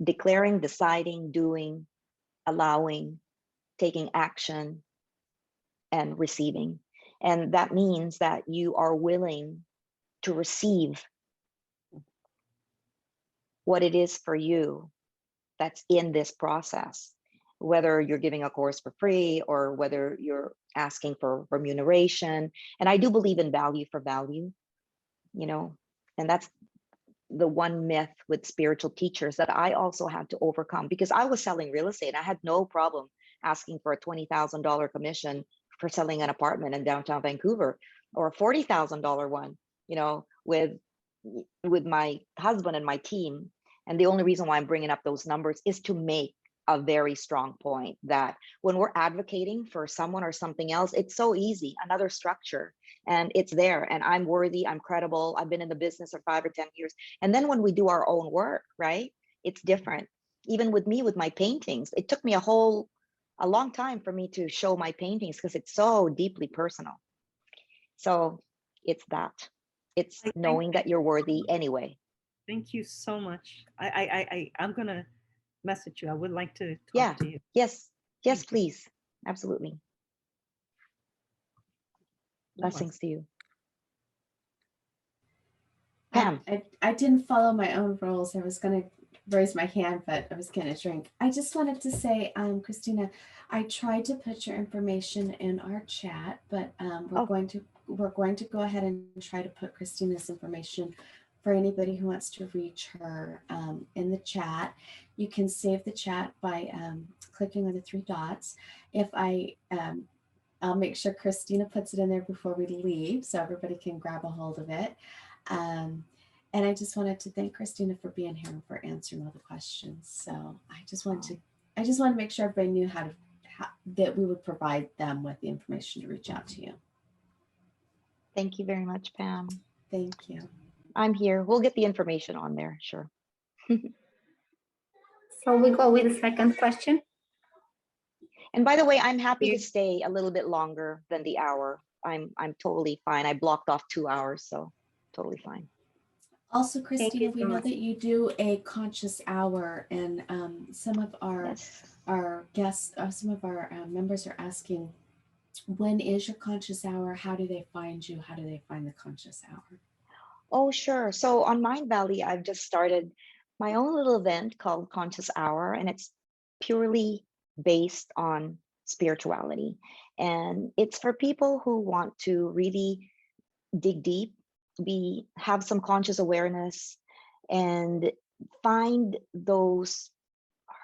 declaring, deciding, doing, allowing, taking action, and receiving. And that means that you are willing to receive what it is for you that's in this process, whether you're giving a course for free or whether you're asking for remuneration. And I do believe in value for value, and that's the one myth with spiritual teachers that I also had to overcome, because I was selling real estate. I had no problem asking for a $20,000 commission for selling an apartment in downtown Vancouver, or a $40,000 one, with my husband and my team. And the only reason why I'm bringing up those numbers is to make a very strong point that when we're advocating for someone or something else, it's so easy, another structure, and it's there, and I'm worthy, I'm credible, I've been in the business for 5 or 10 years. And then when we do our own work, right, it's different. Even with me, with my paintings, it took me a long time for me to show my paintings because it's so deeply personal. So it's that. It's knowing that you're worthy anyway. Thank you so much. I'm gonna message you. I would like to talk to you. Yes, please. Absolutely. Blessings to you. Pam. I didn't follow my own rules. I was going to raise my hand, but I was getting a drink. I just wanted to say, Christina, I tried to put your information in our chat, but we're going to go ahead and try to put Christina's information for anybody who wants to reach her in the chat. You can save the chat by clicking on the 3 dots. I'll make sure Christina puts it in there before we leave so everybody can grab a hold of it. And I just wanted to thank Christina for being here and for answering all the questions. So I just wanted to make sure everybody knew that we would provide them with the information to reach out to you. Thank you very much, Pam. Thank you. I'm here. We'll get the information on there, sure. So we go with the second question. And by the way, I'm happy to stay a little bit longer than the hour. I'm totally fine. I blocked off 2 hours, so totally fine. Also, Thank Christina, you we so know much. that you do a conscious hour, and some of Yes. our guests, some of our members are asking, when is your conscious hour? How do they find you? How do they find the conscious hour? Oh, sure. So on Mind Valley, I've just started my own little event called Conscious Hour, and it's purely based on spirituality. And it's for people who want to really dig deep, have some conscious awareness, and find those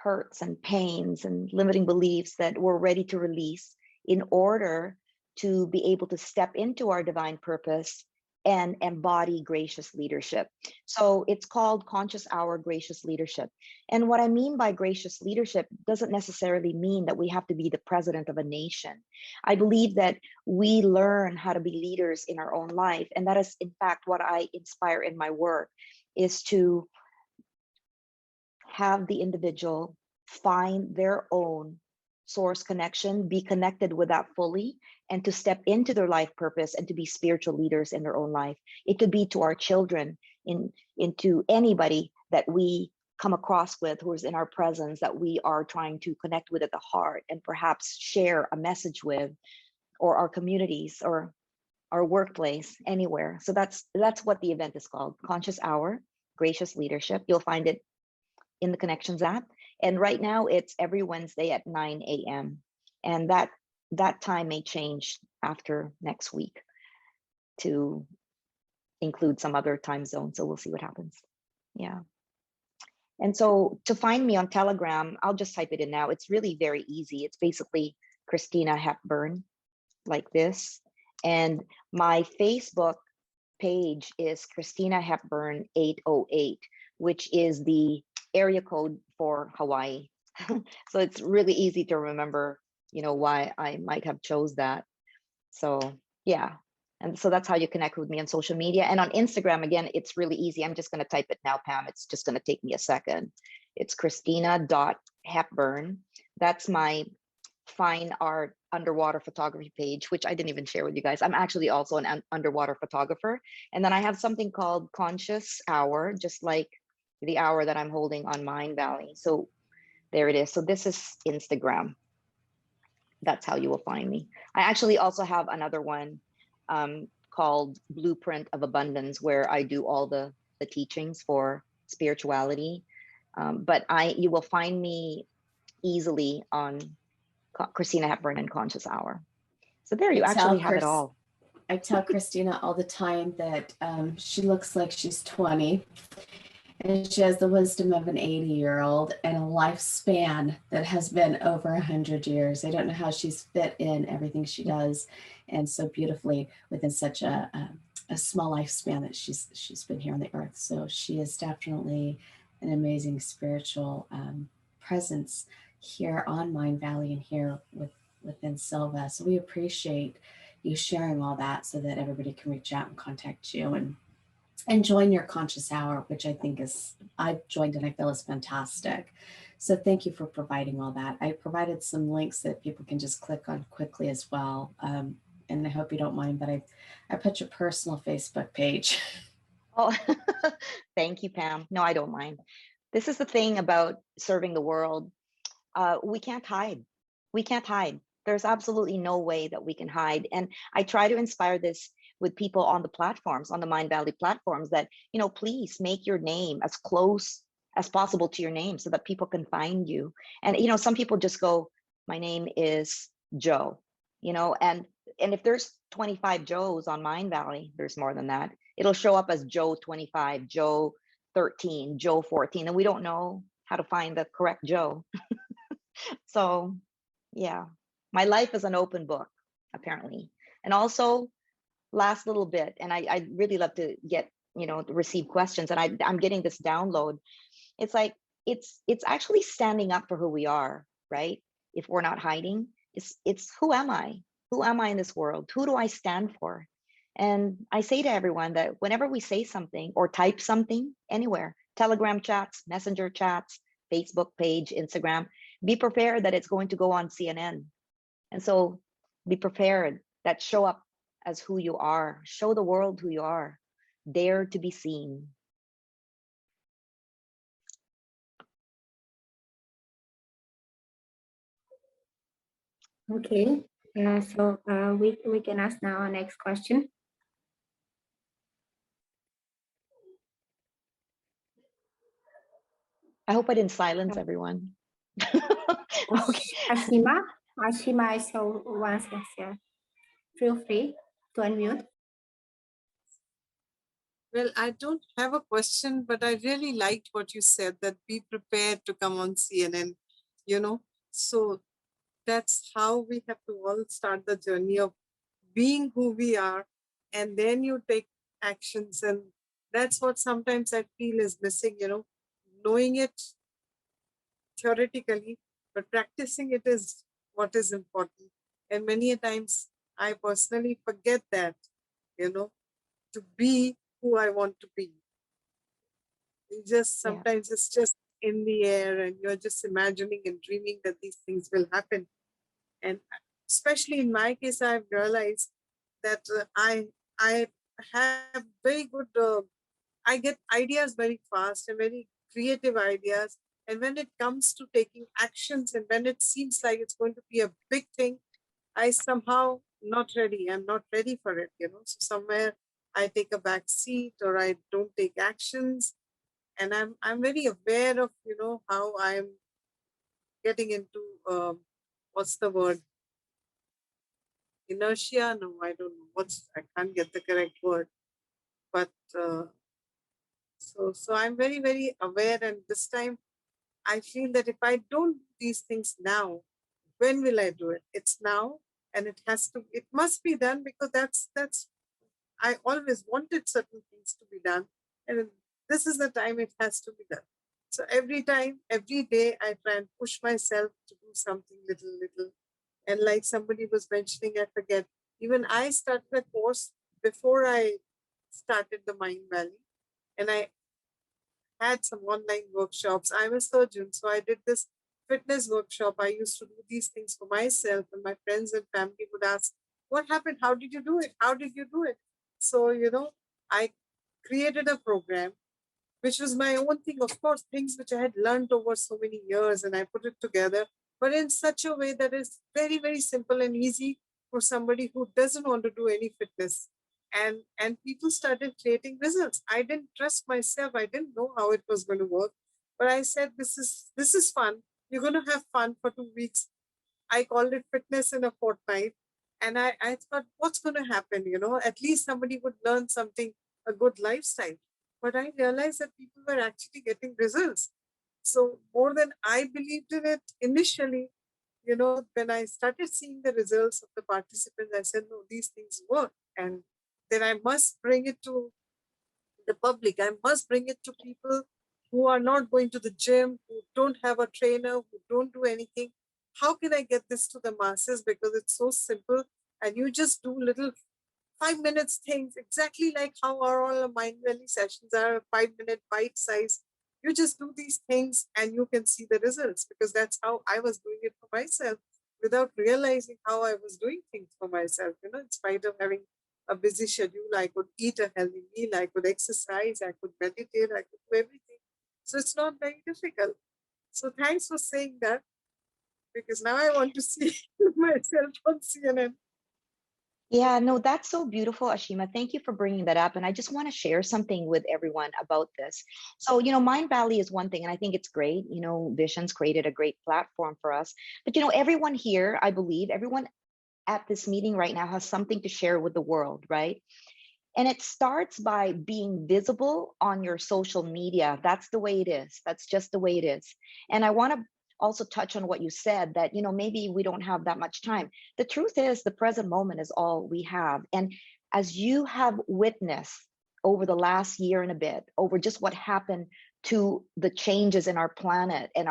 hurts and pains and limiting beliefs that we're ready to release in order to be able to step into our divine purpose and embody gracious leadership. So it's called Conscious Hour Gracious Leadership. And what I mean by gracious leadership doesn't necessarily mean that we have to be the president of a nation. I believe that we learn how to be leaders in our own life. And that is, in fact, what I inspire in my work, is to have the individual find their own source connection, be connected with that fully, and to step into their life purpose and to be spiritual leaders in their own life. It could be to our children, into anybody that we come across with who is in our presence, that we are trying to connect with at the heart and perhaps share a message with, or our communities or our workplace, anywhere. So that's what the event is called, Conscious Hour Gracious Leadership. You'll find it in the Connections app. And right now it's every Wednesday at 9 a.m. And that time may change after next week to include some other time zone. So we'll see what happens. Yeah. And so to find me on Telegram, I'll just type it in now. It's really very easy. It's basically Christina Hepburn, like this. And my Facebook page is Christina Hepburn 808, which is the area code for Hawaii. So it's really easy to remember, why I might have chose that. So yeah. And so that's how you connect with me on social media. And on Instagram, again, it's really easy. I'm just going to type it now, Pam. It's just going to take me a second. It's Christina.Hepburn. That's my fine art underwater photography page, which I didn't even share with you guys. I'm actually also an underwater photographer. And then I have something called Conscious Hour, just like the hour that I'm holding on Mind Valley. So there it is. So this is Instagram. That's how you will find me. I actually also have another one called Blueprint of Abundance, where I do all the teachings for spirituality. But you will find me easily on Christina Hepburn and Conscious Hour. So there you actually have it all. I tell Christina all the time that she looks like she's 20, and she has the wisdom of an 80-year-old and a lifespan that has been over 100 years. I don't know how she's fit in everything she does, and so beautifully within such a small lifespan that she's been here on the earth. So she is definitely an amazing spiritual presence here on Mind Valley and here within Silva. So we appreciate you sharing all that so that everybody can reach out and contact you and join your conscious hour, which I think I've joined and I feel is fantastic. So thank you for providing all that. I provided some links that people can just click on quickly as well. And I hope you don't mind, but I put your personal Facebook page. Oh, thank you, Pam. No, I don't mind. This is the thing about serving the world. We can't hide. We can't hide. There's absolutely no way that we can hide. And I try to inspire this with people on the platforms, on the Mind Valley platforms, that, please make your name as close as possible to your name so that people can find you. And, some people just go, my name is Joe, and if there's 25 Joes on Mind Valley, there's more than that. It'll show up as Joe 25, Joe 13, Joe 14, and we don't know how to find the correct Joe. So yeah, my life is an open book, apparently. And also, last little bit, and I really love to get, receive questions, and I'm getting this download. It's like, it's actually standing up for who we are, right? If we're not hiding, it's who am I? Who am I in this world? Who do I stand for? And I say to everyone that whenever we say something or type something anywhere, Telegram chats, Messenger chats, Facebook page, Instagram, be prepared that it's going to go on CNN. And so be prepared that show up as who you are, show the world who you are, dare to be seen. Okay. So we can ask now our next question. I hope I didn't silence everyone. Okay. Ashima also wants to answer. Feel free to unmute. Well, I don't have a question, but I really liked what you said, that be prepared to come on CNN, you know. So that's how we have to all start the journey of being who we are, and then you take actions. And that's what sometimes I feel is missing, you know, knowing it theoretically, but practicing it is what is important. And many a times I personally forget that, you know, to be who I want to be. You just Yeah. sometimes it's just in the air and you're just imagining and dreaming that these things will happen. And especially in my case, I've realized that I have very good I get ideas very fast and very creative ideas. And when it comes to taking actions and when it seems like it's going to be a big thing, I somehow not ready. I'm not ready for it, you know. So somewhere I take a back seat or I don't take actions. And I'm very aware of, you know, how I'm getting into what's the word? Inertia? No, I don't know. I can't get the correct word. But so I'm very, very aware. And this time I feel that if I don't do these things now, when will I do it? It's now, and it must be done, because that's I always wanted certain things to be done, and this is the time it has to be done. So every time, every day, I try and push myself to do something little. And like somebody was mentioning, I forget, even I started a course before I started the Mind Valley, and I had some online workshops. I'm a surgeon, so I did this fitness workshop. I used to do these things for myself, and my friends and family would ask, "What happened? How did you do it? How did you do it?" So, you know, I created a program which was my own thing, of course, things which I had learned over so many years, and I put it together, but in such a way that is very, very simple and easy for somebody who doesn't want to do any fitness. And people started creating results. I didn't trust myself. I didn't know how it was going to work, but I said, this is fun. You're going to have fun for 2 weeks. I called it fitness in a fortnight. And I thought, what's going to happen? You know, at least somebody would learn something, a good lifestyle. But I realized that people were actually getting results. So more than I believed in it initially, you know, when I started seeing the results of the participants, I said, no, these things work. And then I must bring it to the public. I must bring it to people who are not going to the gym, who don't have a trainer, who don't do anything. How can I get this to the masses? Because it's so simple, and you just do little 5 minutes things, exactly like how our all Mind Valley sessions are, a 5-minute bite size. You just do these things and you can see the results, because that's how I was doing it for myself without realizing how I was doing things for myself. You know, in spite of having a busy schedule, I could eat a healthy meal, I could exercise, I could meditate, I could do everything. So it's not very difficult. So thanks for saying that, because now I want to see myself on CNN. Yeah, no, that's so beautiful, Ashima. Thank you for bringing that up. And I just want to share something with everyone about this. So, you know, Mind Valley is one thing, and I think it's great. You know, Vision's created a great platform for us. But, you know, everyone here, I believe, everyone at this meeting right now has something to share with the world, right? And it starts by being visible on your social media. That's the way it is. That's just the way it is. And I want to also touch on what you said, that, you know, maybe we don't have that much time. The truth is, the present moment is all we have. And as you have witnessed over the last year and a bit, over just what happened to the changes in our planet, and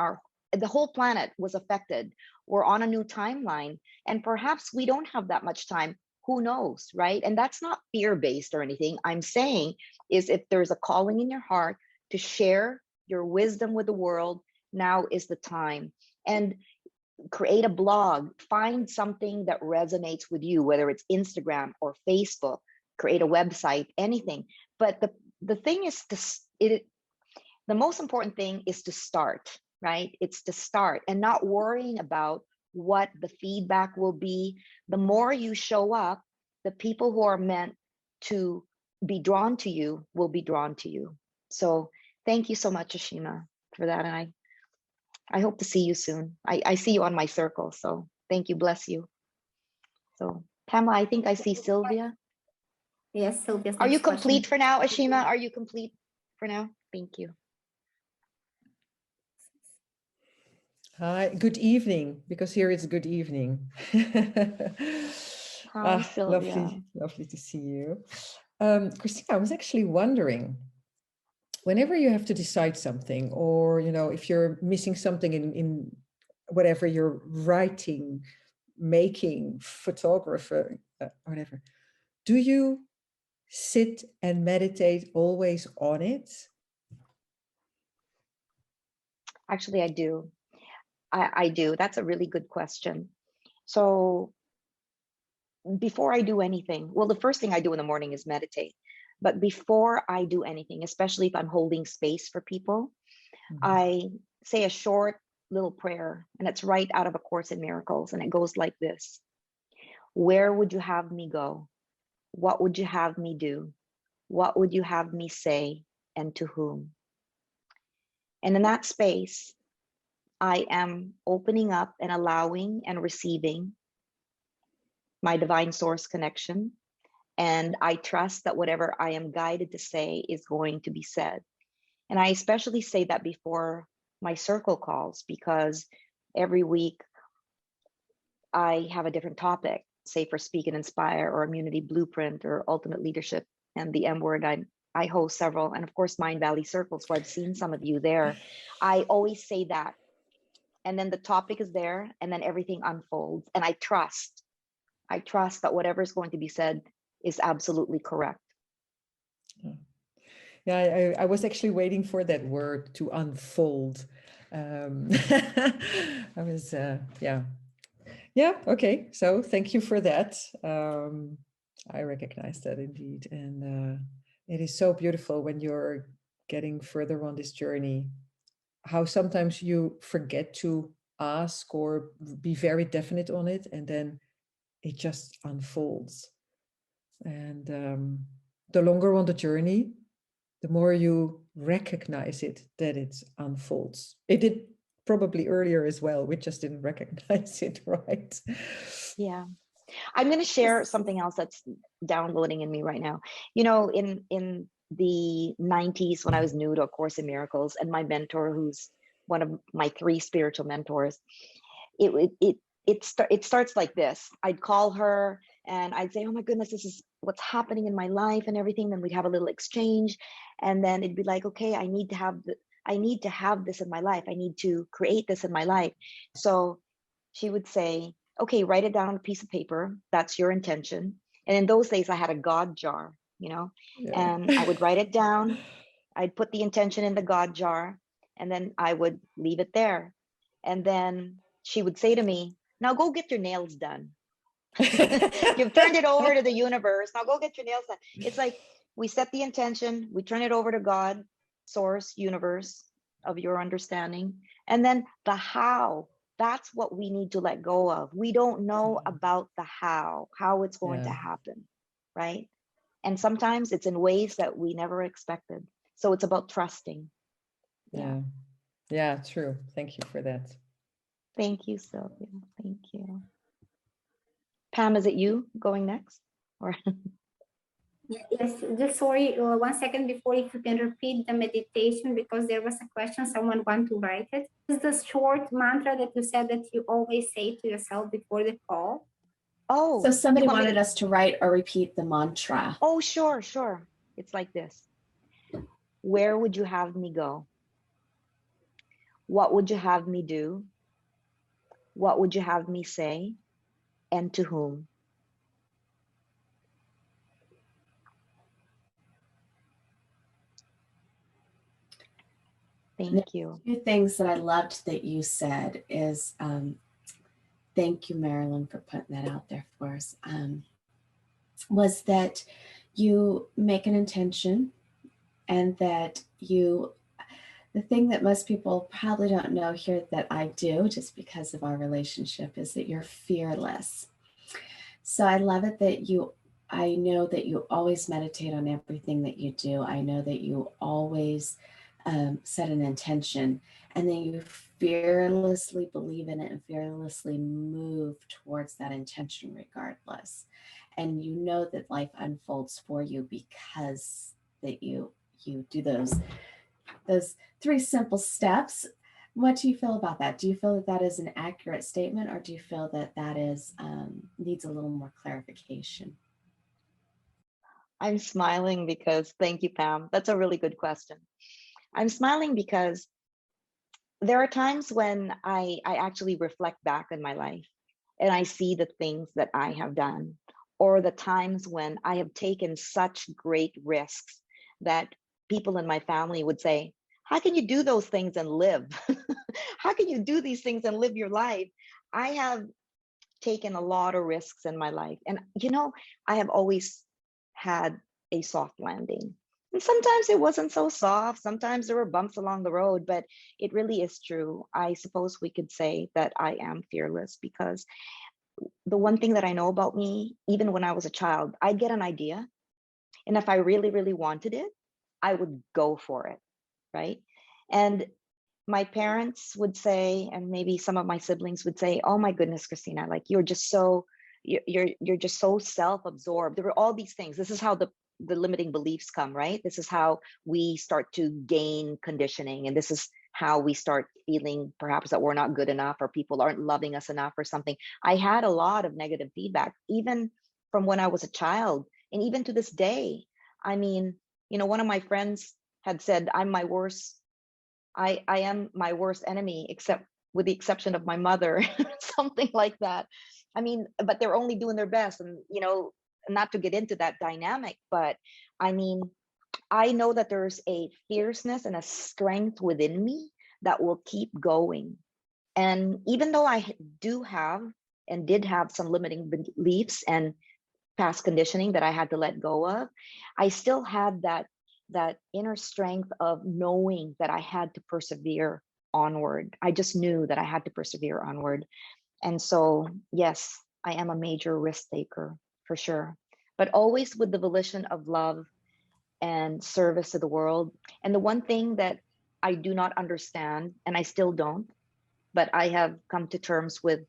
the whole planet was affected. We're on a new timeline, and perhaps we don't have that much time. Who knows, right? And that's not fear-based or anything. I'm saying is, if there's a calling in your heart to share your wisdom with the world, now is the time. And create a blog, find something that resonates with you, whether it's Instagram or Facebook, create a website, anything. But the thing is, the most important thing is to start, right? It's to start and not worrying about what the feedback will be. The more you show up, the people who are meant to be drawn to you will be drawn to you. So thank you so much, Ashima, for that. And I hope to see you soon. I see you on my circle. So thank you. Bless you. So Pamela, I think I see Sylvia. Yes, Sylvia's Are you next question. complete for now, Ashima? Are you complete for now? Thank you. Hi, good evening, because here it's good evening. Hi, Sylvia. Lovely to see you. Christina, I was actually wondering, whenever you have to decide something, or if you're missing something in whatever you're writing, making, photographer, whatever, do you sit and meditate always on it? Actually, I do. I do. That's a really good question. So before I do anything, well, the first thing I do in the morning is meditate. But before I do anything, especially if I'm holding space for people, I say a short little prayer, and it's right out of A Course in Miracles. And it goes like this: where would you have me go? What would you have me do? What would you have me say, and to whom? And in that space, I am opening up and allowing and receiving my divine source connection. And I trust that whatever I am guided to say is going to be said. And I especially say that before my circle calls, because every week I have a different topic, say for Speak and Inspire, or Immunity Blueprint, or Ultimate Leadership, and the M Word. I host several, and of course Mind Valley Circles, where I've seen some of you there. I always say that. And then the topic is there, and then everything unfolds. And I trust that whatever is going to be said is absolutely correct. Yeah, I was actually waiting for that word, to unfold. I was, yeah, okay. So thank you for that. I recognize that indeed. And it is so beautiful when you're getting further on this journey, how sometimes you forget to ask or be very definite on it, and then it just unfolds. And the longer on the journey, the more you recognize it, that it unfolds. It did probably earlier as well. We just didn't recognize it, right? Yeah. I'm going to share something else that's downloading in me right now. In the 90s, when I was new to A Course in Miracles, and my mentor, who's one of my 3 spiritual mentors, it starts like this. I'd call her and I'd say, oh my goodness, this is what's happening in my life and everything. Then we'd have a little exchange, and then it'd be like, okay, I need to have this in my life. I need to create this in my life. So she would say, okay, write it down on a piece of paper. That's your intention. And in those days I had a God jar, and I would write it down. I'd put the intention in the God jar, and then I would leave it there. And then she would say to me, now go get your nails done. You've turned it over to the universe. Now go get your nails done. It's like we set the intention, we turn it over to God, source, universe of your understanding. And then the how, that's what we need to let go of. We don't know about the how it's going to happen, right? And sometimes it's in ways that we never expected. So it's about trusting. Yeah, true. Thank you for that. Thank you, Sylvia. Thank you. Pam, is it you going next? Or Yes, just sorry, 1 second before, if you can repeat the meditation, because there was a question, someone want to write it. Is the short mantra that you said that you always say to yourself before the call? Oh, So somebody wanted us to write or repeat the mantra. Oh, sure. It's like this. Where would you have me go? What would you have me do? What would you have me say? And to whom? Thank you. 2 things that I loved that you said is, thank you, Marilyn, for putting that out there for us, was that you make an intention, and that the thing that most people probably don't know here that I do, just because of our relationship, is that you're fearless. So I love it that I know that you always meditate on everything that you do. I know that you always set an intention, and then you fearlessly believe in it and fearlessly move towards that intention regardless. And you know that life unfolds for you because that you do those 3 simple steps. What do you feel about that? Do you feel that that is an accurate statement, or do you feel that that is needs a little more clarification? I'm smiling because, thank you, Pam. That's a really good question. I'm smiling because there are times when I actually reflect back on my life and I see the things that I have done, or the times when I have taken such great risks that people in my family would say, how can you do those things and live? How can you do these things and live your life? I have taken a lot of risks in my life. And, I have always had a soft landing. And sometimes it wasn't so soft. Sometimes there were bumps along the road, but it really is true. I suppose we could say that I am fearless because the one thing that I know about me, even when I was a child, I'd get an idea. And if I really, really wanted it, I would go for it, right? And my parents would say, and maybe some of my siblings would say, oh my goodness, Christina, like you're just so self-absorbed. There were all these things. This is how the limiting beliefs come, right? This is how we start to gain conditioning. And this is how we start feeling perhaps that we're not good enough, or people aren't loving us enough or something. I had a lot of negative feedback, even from when I was a child, and even to this day. I mean, one of my friends had said, I am my worst enemy, except with the exception of my mother, something like that. I mean, but they're only doing their best, and not to get into that dynamic, but I mean, I know that there's a fierceness and a strength within me that will keep going. And even though I do have and did have some limiting beliefs and past conditioning that I had to let go of, I still had that inner strength of knowing that I had to persevere onward. I just knew that I had to persevere onward. And so, yes, I am a major risk taker for sure, but always with the volition of love and service to the world. And the one thing that I do not understand, and I still don't, but I have come to terms with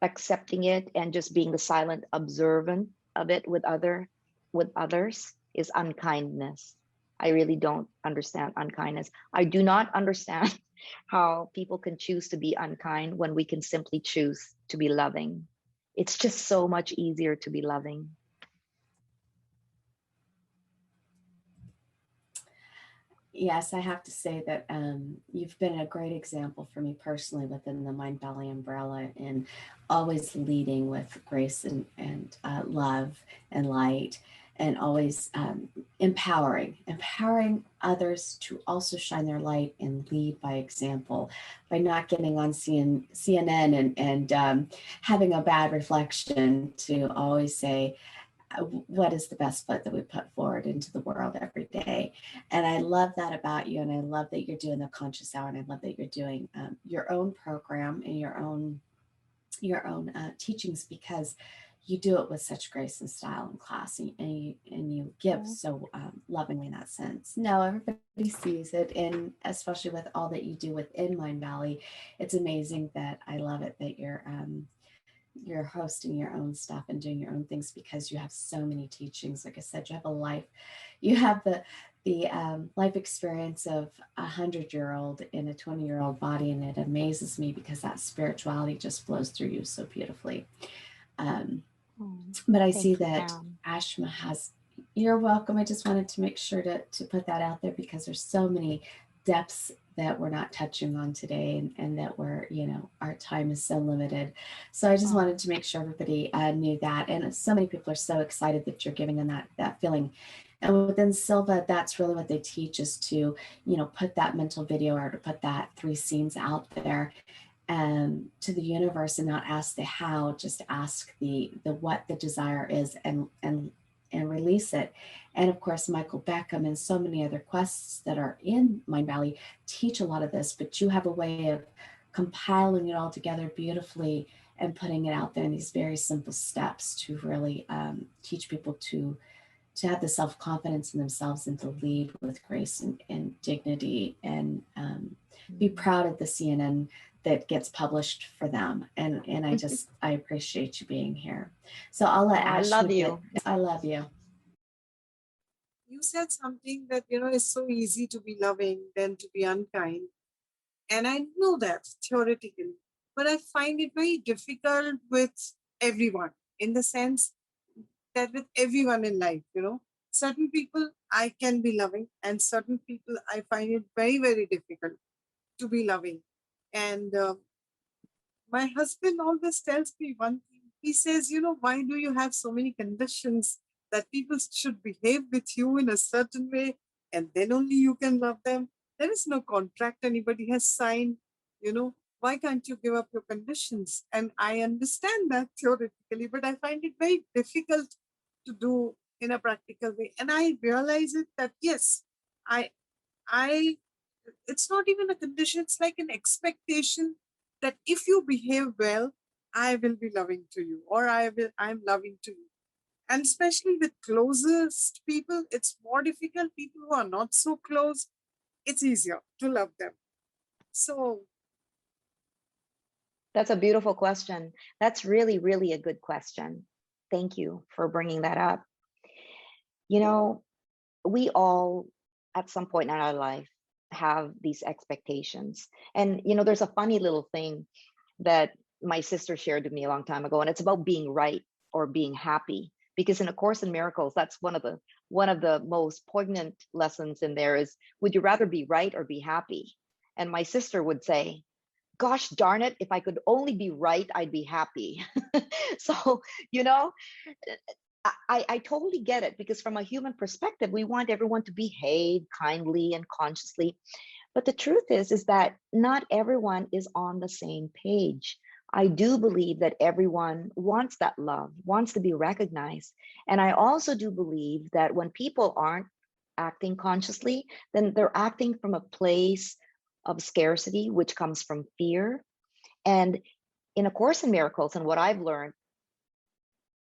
accepting it and just being the silent observant of it with others, is unkindness. I really don't understand unkindness. I do not understand how people can choose to be unkind when we can simply choose to be loving. It's just so much easier to be loving. Yes, I have to say that you've been a great example for me personally within the Mind Valley umbrella, and always leading with grace and love and light, and always empowering others to also shine their light and lead by example, by not getting on CNN and having a bad reflection, to always say, what is the best foot that we put forward into the world every day. And I love that about you. And I love that you're doing the conscious hour. And I love that you're doing your own program and your own teachings, because you do it with such grace and style and class, and you give so lovingly in that sense. No, everybody sees it, and especially with all that you do within Mind Valley, it's amazing. That I love it that you're hosting your own stuff and doing your own things, because you have so many teachings. Like I said, you have a life, you have the life experience of a 100-year-old in a 20-year-old body. And it amazes me because that spirituality just flows through you so beautifully. But I see that Ashma has, you're welcome. I just wanted to make sure to put that out there, because there's so many depths that we're not touching on today, and that we're, our time is so limited. So I just wanted to make sure everybody knew that. And so many people are so excited that you're giving them that feeling. And within Silva, that's really what they teach, is to, put that mental video, or to put that 3 scenes out there to the universe, and not ask the how, just ask the what the desire is, and and release it. And of course, Michael Beckham and so many other quests that are in Mind Valley teach a lot of this, but you have a way of compiling it all together beautifully and putting it out there in these very simple steps to really teach people to have the self-confidence in themselves and to lead with grace and dignity, and be proud of the CNN that gets published for them. And I appreciate you being here. So I'll let I Ashley love you. I love you. You said something that, it's so easy to be loving than to be unkind. And I know that theoretically, but I find it very difficult with everyone, in the sense that with everyone in life, certain people I can be loving, and certain people I find it very, very difficult to be loving. And my husband always tells me one thing. He says, why do you have so many conditions that people should behave with you in a certain way and then only you can love them? There is no contract anybody has signed. Why can't you give up your conditions? And I understand that theoretically, but I find it very difficult to do in a practical way. And I realize it that, yes, it's not even a condition, it's like an expectation that if you behave well, I will be loving to you, or I'm loving to you. And especially with closest people, it's more difficult. People who are not so close, it's easier to love them. So That's a beautiful question. That's really, really a good question. Thank you for bringing that up. We all, at some point in our life, have these expectations. And, there's a funny little thing that my sister shared with me a long time ago, and it's about being right or being happy. Because in A Course in Miracles, that's one of the most poignant lessons in there is, would you rather be right or be happy? And my sister would say, gosh darn it, if I could only be right, I'd be happy. So, I totally get it, because from a human perspective, we want everyone to behave kindly and consciously. But the truth is that not everyone is on the same page. I do believe that everyone wants that love, wants to be recognized. And I also do believe that when people aren't acting consciously, then they're acting from a place of scarcity, which comes from fear. And in A Course in Miracles, and what I've learned,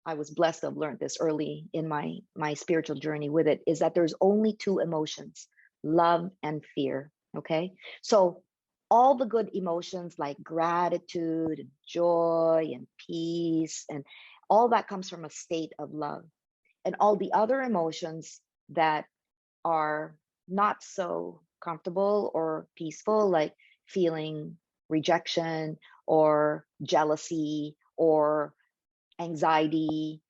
I was blessed to have learned this early in my spiritual journey with it, is that there's only two emotions, love and fear, okay? So all the good emotions like gratitude, and joy, and peace, and all that comes from a state of love. And all the other emotions that are not so comfortable or peaceful, like feeling rejection or jealousy or anxiety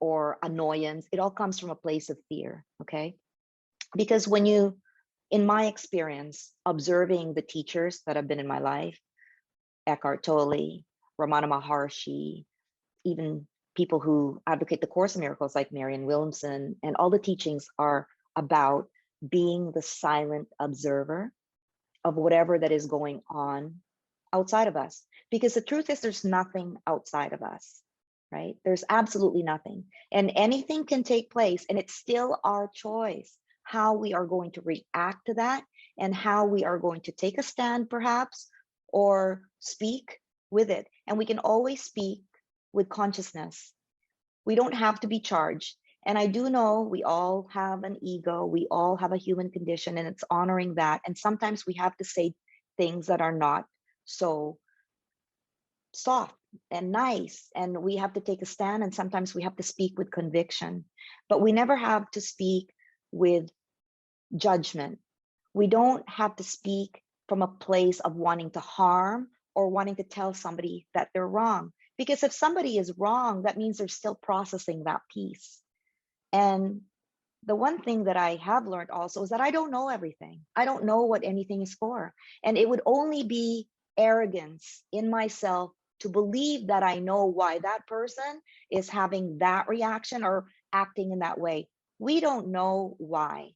or annoyance, it all comes from a place of fear, okay? Because in my experience, observing the teachers that have been in my life, Eckhart Tolle, Ramana Maharshi, even people who advocate the Course in Miracles like Marianne Williamson, and all the teachings are about being the silent observer of whatever that is going on outside of us. Because the truth is, there's nothing outside of us, right? There's absolutely nothing. And anything can take place, and it's still our choice how we are going to react to that, and how we are going to take a stand, perhaps, or speak with it. And we can always speak with consciousness. We don't have to be charged. And I do know we all have an ego, we all have a human condition, and it's honoring that. And sometimes we have to say things that are not so soft and nice, and we have to take a stand, and sometimes we have to speak with conviction, but we never have to speak with judgment. We don't have to speak from a place of wanting to harm or wanting to tell somebody that they're wrong, because if somebody is wrong, that means they're still processing that piece. And the one thing that I have learned also is that I don't know everything. I don't know what anything is for. And it would only be arrogance in myself to believe that I know why that person is having that reaction or acting in that way. We don't know why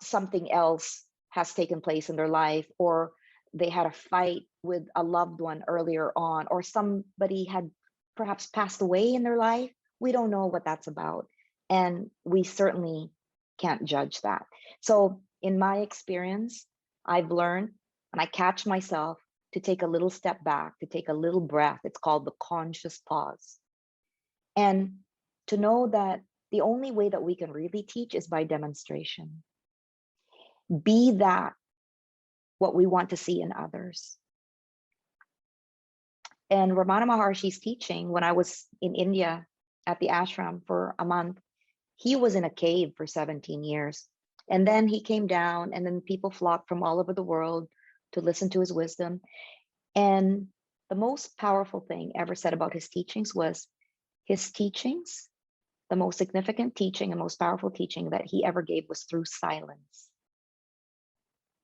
something else has taken place in their life, or they had a fight with a loved one earlier on, or somebody had perhaps passed away in their life. We don't know what that's about. And we certainly can't judge that. So in my experience, I've learned, and I catch myself, to take a little step back, to take a little breath. It's called the conscious pause. And to know that the only way that we can really teach is by demonstration. Be that what we want to see in others. And Ramana Maharshi's teaching, when I was in India at the ashram for a month, he was in a cave for 17 years. And then he came down, and then people flocked from all over the world to listen to his wisdom. And the most powerful thing ever said about his teachings was his teachings, the most significant teaching and most powerful teaching that he ever gave was through silence.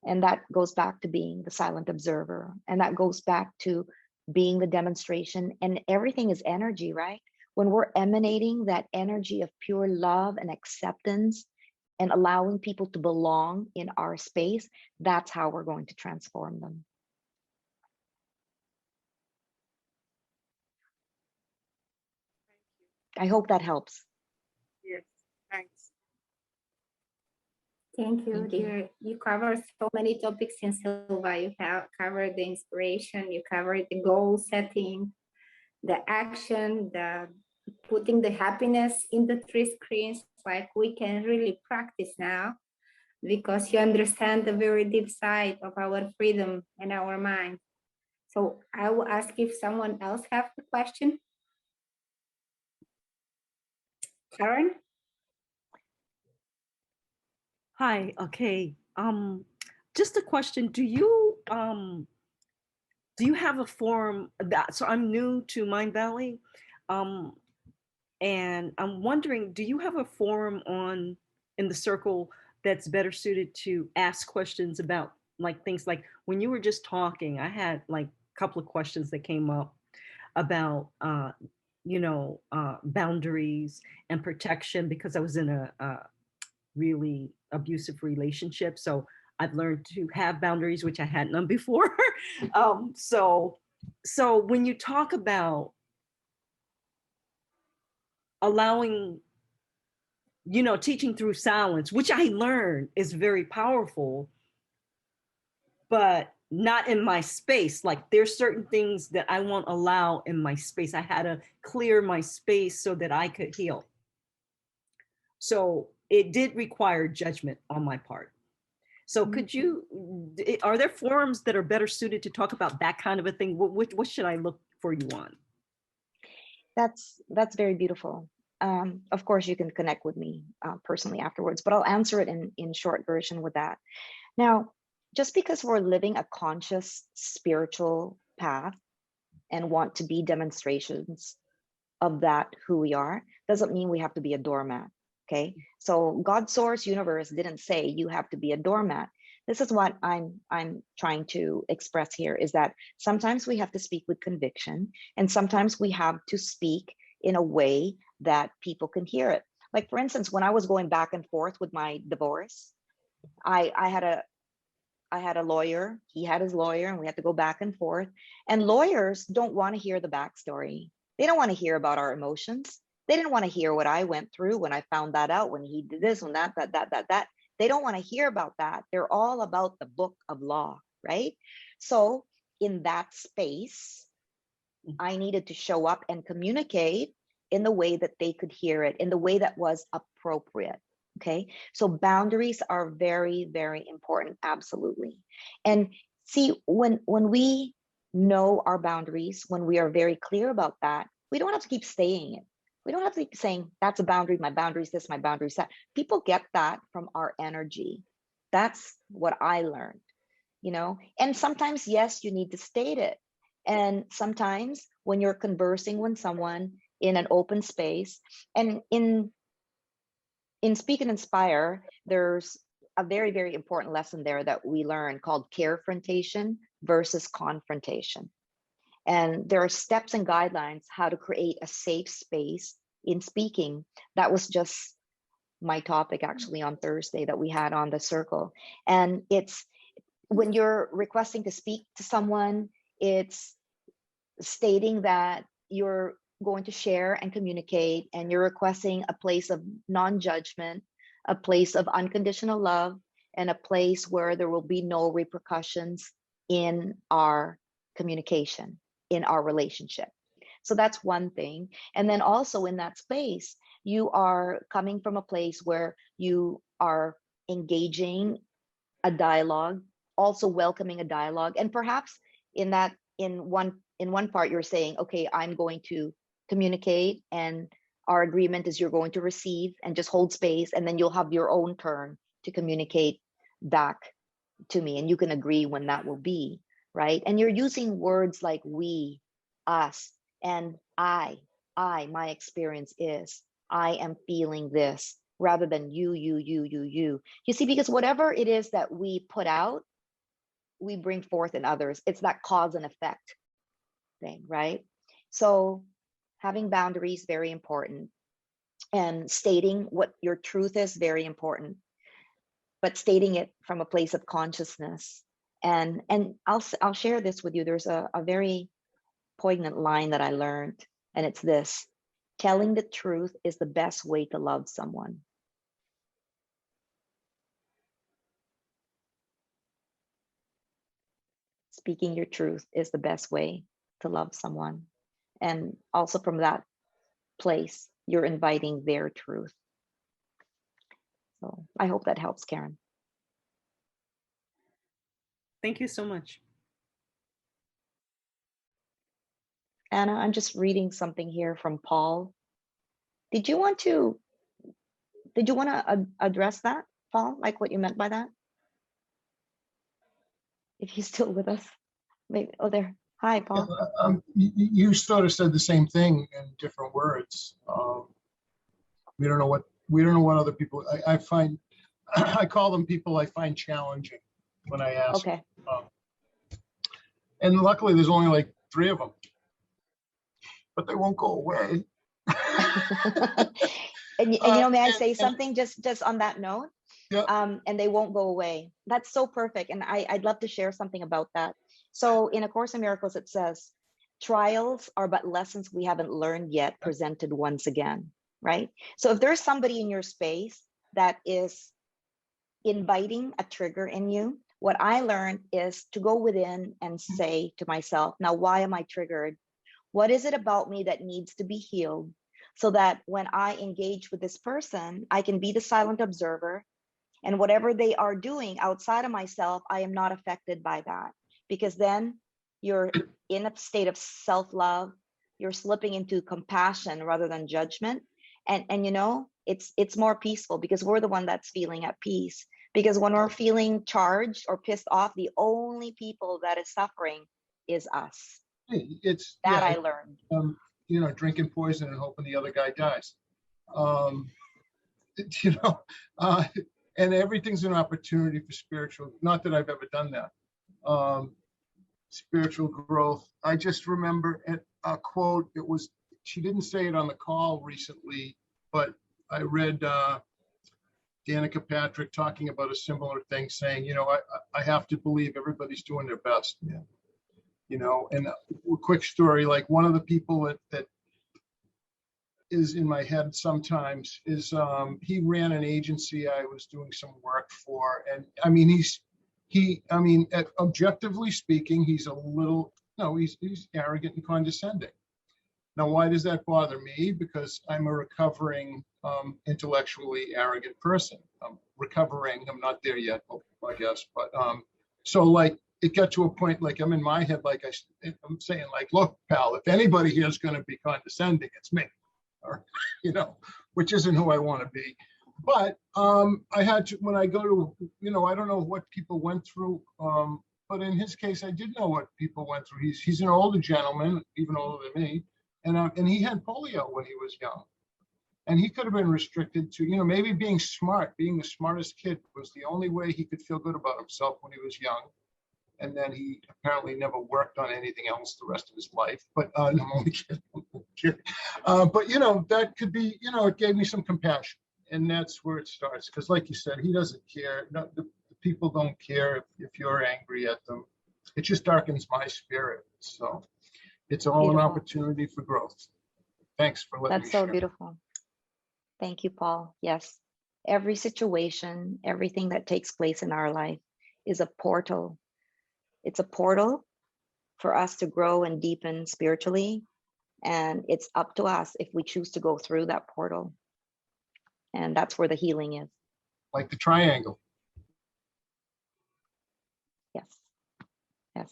And that goes back to being the silent observer. And that goes back to being the demonstration. And everything is energy, right? When we're emanating that energy of pure love and acceptance and allowing people to belong in our space, that's how we're going to transform them. I hope that helps. Yes, thanks. Thank you, Thank you. dear. You covered so many topics in Silva. You have covered the inspiration, you covered the goal setting, the action, the putting the happiness in the 3 screens. Like, we can really practice now because you understand the very deep side of our freedom and our mind. So I will ask if someone else have a question. Karen? Hi, okay. Just a question. Do you have a forum that, so I'm new to Mind Valley, and I'm wondering, do you have a forum in the circle that's better suited to ask questions about like things like when you were just talking, I had like a couple of questions that came up about boundaries and protection, because I was in a really abusive relationship. So I've learned to have boundaries, which I had none before. So when you talk about allowing, teaching through silence, which I learned is very powerful, but not in my space. Like, there's certain things that I won't allow in my space. I had to clear my space so that I could heal. So it did require judgment on my part. So are there forums that are better suited to talk about that kind of a thing? What should I look for you on? That's very beautiful. Of course, you can connect with me personally afterwards, but I'll answer it in short version with that. Now, just because we're living a conscious spiritual path and want to be demonstrations of that who we are, doesn't mean we have to be a doormat. Okay, so God, source, universe didn't say you have to be a doormat. This is what I'm trying to express here, is that sometimes we have to speak with conviction, and sometimes we have to speak in a way that people can hear it. Like, for instance, when I was going back and forth with my divorce, I had a lawyer, he had his lawyer, and we had to go back and forth. And lawyers don't want to hear the backstory. They don't want to hear about our emotions. They didn't want to hear what I went through when I found that out, when he did this, when that. They don't want to hear about that. They're all about the book of law, right? So in that space, I needed to show up and communicate in the way that they could hear it, in the way that was appropriate. Okay, so boundaries are very, very important, absolutely. And see, when we know our boundaries, when we are very clear about that, we don't have to keep saying it. We don't have to keep saying, that's a boundary, my boundary is this, my boundary is that. People get that from our energy. That's what I learned, and sometimes, yes, you need to state it. And sometimes when you're conversing with someone in an open space, and in Speak and Inspire, there's a very, very important lesson there that we learn called carefrontation versus confrontation. And there are steps and guidelines how to create a safe space in speaking. That was just my topic actually on Thursday that we had on the circle. And it's when you're requesting to speak to someone, it's stating that you're going to share and communicate, and you're requesting a place of non-judgment, a place of unconditional love, and a place where there will be no repercussions in our communication, in our relationship. So that's one thing. And then also in that space, you are coming from a place where you are engaging a dialogue, also welcoming a dialogue. And perhaps in one part, you're saying, okay, I'm going to communicate, and our agreement is you're going to receive and just hold space, and then you'll have your own turn to communicate back to me, and you can agree when that will be, right? And you're using words like we, us, and I, my experience is, I am feeling this, rather than you. You see, because whatever it is that we put out, we bring forth in others. It's that cause and effect thing, right? So having boundaries, very important. And stating what your truth is, very important. But stating it from a place of consciousness. And I'll share this with you. There's a very poignant line that I learned, and it's this: telling the truth is the best way to love someone. Speaking your truth is the best way to love someone. And also from that place, you're inviting their truth. So I hope that helps, Karen. Thank you so much. Anna, I'm just reading something here from Paul. Did you want to address that, Paul? Like what you meant by that? If he's still with us, maybe. Oh, there. Hi, Paul. You sort of said the same thing in different words. We don't know what other people. I find I call them people I find challenging when I ask. Okay. And luckily, there's only like 3 of them, but they won't go away. and you know, may I say something just on that note? Yeah. And they won't go away. That's so perfect. And I'd love to share something about that. So in A Course in Miracles, it says, trials are but lessons we haven't learned yet, presented once again, right? So if there's somebody in your space that is inviting a trigger in you, what I learned is to go within and say to myself, now, why am I triggered? What is it about me that needs to be healed, so that when I engage with this person, I can be the silent observer, and whatever they are doing outside of myself, I am not affected by that. Because then you're in a state of self-love, you're slipping into compassion rather than judgment. And you know, it's more peaceful, because we're the one that's feeling at peace. Because when we're feeling charged or pissed off, the only people that is suffering is us. It's that I learned. You know, drinking poison and hoping the other guy dies. And everything's an opportunity for spiritual. Not that I've ever done that. Spiritual growth. I just remember a quote. It was, she didn't say it on the call recently, but I read Danica Patrick talking about a similar thing, saying, you know, I have to believe everybody's doing their best. Yeah. You know, and a quick story, like one of the people that is in my head sometimes is he ran an agency I was doing some work for. And I mean, objectively speaking, he's he's arrogant and condescending. Now, why does that bother me? Because I'm a recovering, intellectually arrogant person. I'm recovering, I'm not there yet, I guess. But so like, it got to a point, like I'm in my head, like I'm saying, like, look, pal, if anybody here is going to be condescending, it's me, or, you know, which isn't who I want to be. But I had to, when I go to, you know, I don't know what people went through, but in his case, I did know what people went through. He's an older gentleman, even older than me, and he had polio when he was young. And he could have been restricted to, you know, maybe being smart, being the smartest kid was the only way he could feel good about himself when he was young. And then he apparently never worked on anything else the rest of his life. But I'm only kidding. But, you know, that could be, you know, it gave me some compassion. And that's where it starts. Because like you said, he doesn't care. No, the people don't care if you're angry at them. It just darkens my spirit. So it's all an opportunity for growth. Thanks for letting me That's so share. beautiful. Thank you, Paul. Yes. Every situation, everything that takes place in our life is a portal. It's a portal for us to grow and deepen spiritually. And it's up to us if we choose to go through that portal. And that's where the healing is. Like the triangle. Yes. Yes.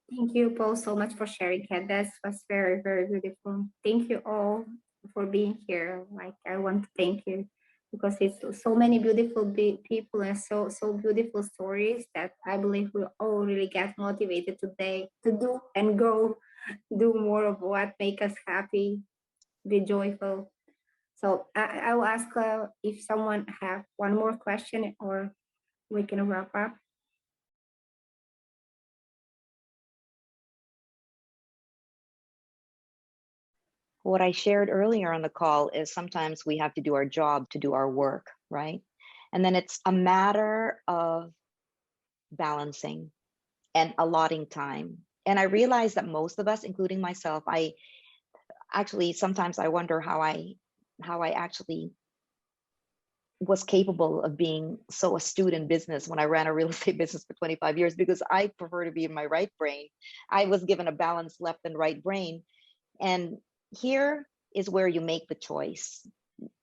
Thank you, Paul, so much for sharing that. That was very, very beautiful. Thank you all for being here. Like, I want to thank you because it's so many beautiful people and so beautiful stories that I believe we all really get motivated today to do and go do more of what make us happy, be joyful. So I will ask if someone have one more question or we can wrap up. What I shared earlier on the call is sometimes we have to do our job to do our work, right? And then it's a matter of balancing and allotting time. And I realize that most of us, including myself, I actually sometimes I wonder how I actually was capable of being so astute in business when I ran a real estate business for 25 years, because I prefer to be in my right brain. I was given a balanced left and right brain. And here is where you make the choice.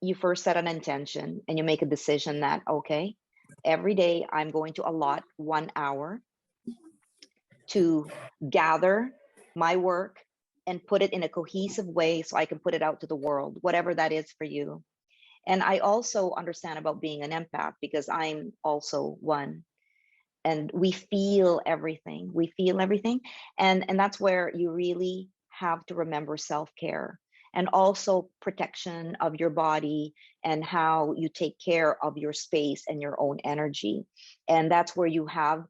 You first set an intention and you make a decision that, okay, every day I'm going to allot 1 hour to gather my work and put it in a cohesive way so I can put it out to the world, whatever that is for you. And I also understand about being an empath because I'm also one. And we feel everything. We feel everything. And that's where you really have to remember self-care and also protection of your body and how you take care of your space and your own energy. And that's where you have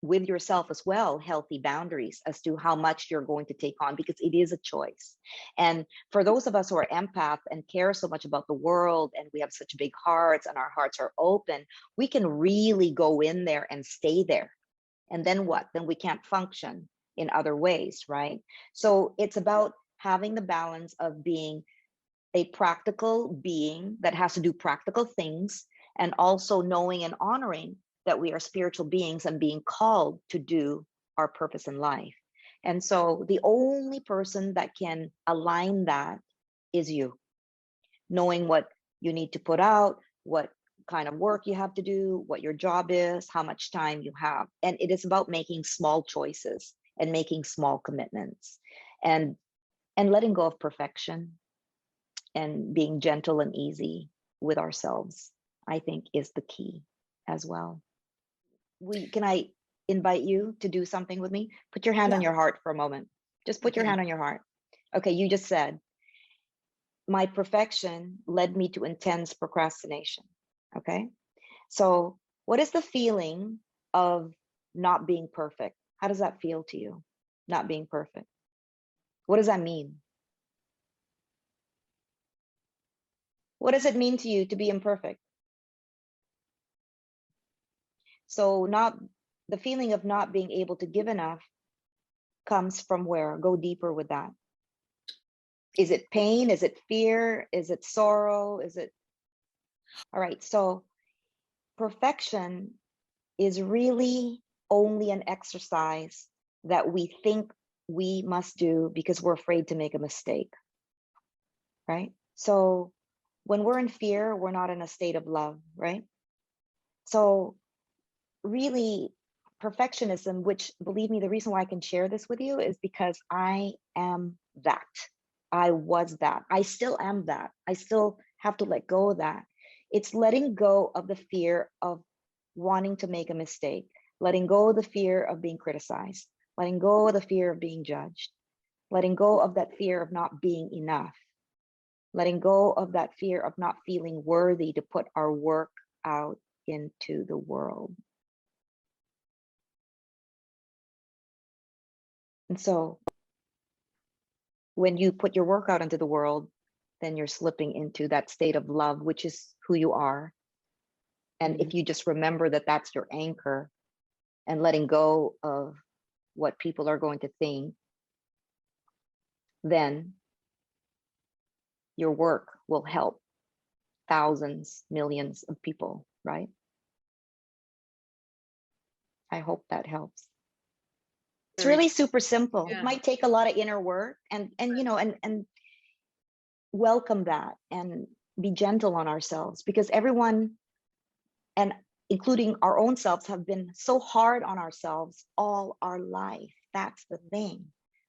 with yourself as well healthy boundaries as to how much you're going to take on, because it is a choice. And for those of us who are empath and care so much about the world, and we have such big hearts and our hearts are open, we can really go in there and stay there. And then what? Then we can't function in other ways, right? So it's about having the balance of being a practical being that has to do practical things, and also knowing and honoring that we are spiritual beings and being called to do our purpose in life. And so the only person that can align that is you, knowing what you need to put out, what kind of work you have to do, what your job is, how much time you have. And it is about making small choices and making small commitments and letting go of perfection and being gentle and easy with ourselves, I think, is the key as well. Can I invite you to do something with me? Put your hand on your heart for a moment. Just put your hand on your heart. Okay, you just said, my perfection led me to intense procrastination. Okay, so what is the feeling of not being perfect? How does that feel to you, not being perfect? What does that mean? What does it mean to you to be imperfect? So the feeling of not being able to give enough comes from where? Go deeper with that. Is it pain? Is it fear? Is it sorrow? Is it? All right. So perfection is really only an exercise that we think we must do because we're afraid to make a mistake. Right? So when we're in fear, we're not in a state of love, right? So really, perfectionism, which, believe me, the reason why I can share this with you is because I am that. I was that. I still am that. I still have to let go of that. It's letting go of the fear of wanting to make a mistake, letting go of the fear of being criticized, letting go of the fear of being judged, letting go of that fear of not being enough, letting go of that fear of not feeling worthy to put our work out into the world. And so when you put your work out into the world, then you're slipping into that state of love, which is who you are. And if you just remember that that's your anchor and letting go of what people are going to think, then your work will help thousands, millions of people, right? I hope that helps. It's really super simple. Yeah. It might take a lot of inner work and you know, and welcome that and be gentle on ourselves, because everyone, and including our own selves, have been so hard on ourselves all our life. That's the thing,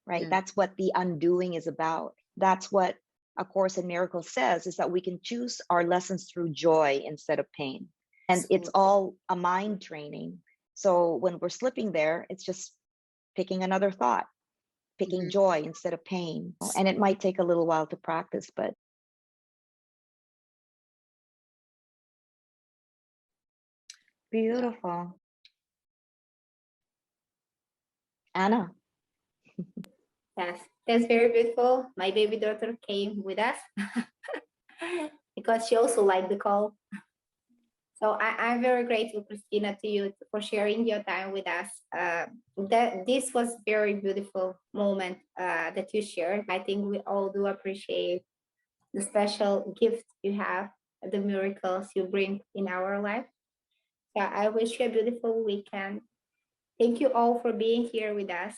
right? Yeah. That's what the undoing is about. That's what A Course in Miracles says, is that we can choose our lessons through joy instead of pain. And it's all a mind training. So when we're slipping there, it's just picking another thought, picking joy instead of pain. And it might take a little while to practice, but beautiful. Ana. Yes, that's very beautiful. My baby daughter came with us because she also liked the call. So I'm very grateful, Christina, to you for sharing your time with us. This was very beautiful moment that you shared. I think we all do appreciate the special gift you have, the miracles you bring in our life. So I wish you a beautiful weekend. Thank you all for being here with us,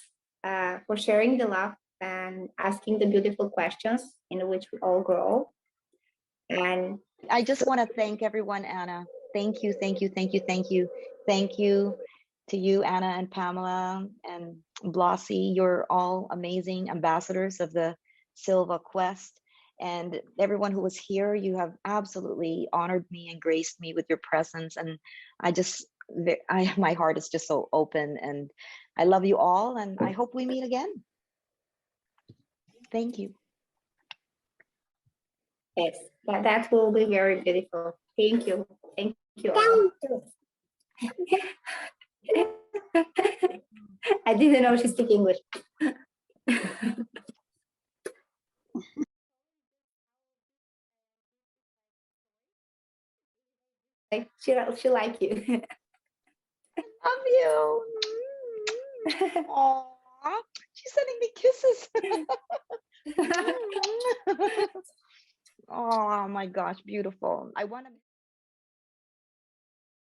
for sharing the love and asking the beautiful questions in which we all grow. And I just want to thank everyone, Ana. Thank you, thank you, thank you, thank you. Thank you to you, Ana and Pamela and Blossy. You're all amazing ambassadors of the Silva Quest. And everyone who was here, you have absolutely honored me and graced me with your presence. And my heart is just so open, and I love you all, and I hope we meet again. Thank you. yes, that will be very beautiful. Thank you. Thank you all. I didn't know she speaks English. Like she like you. Love you. Aww. She's sending me kisses. Oh my gosh, beautiful. I want to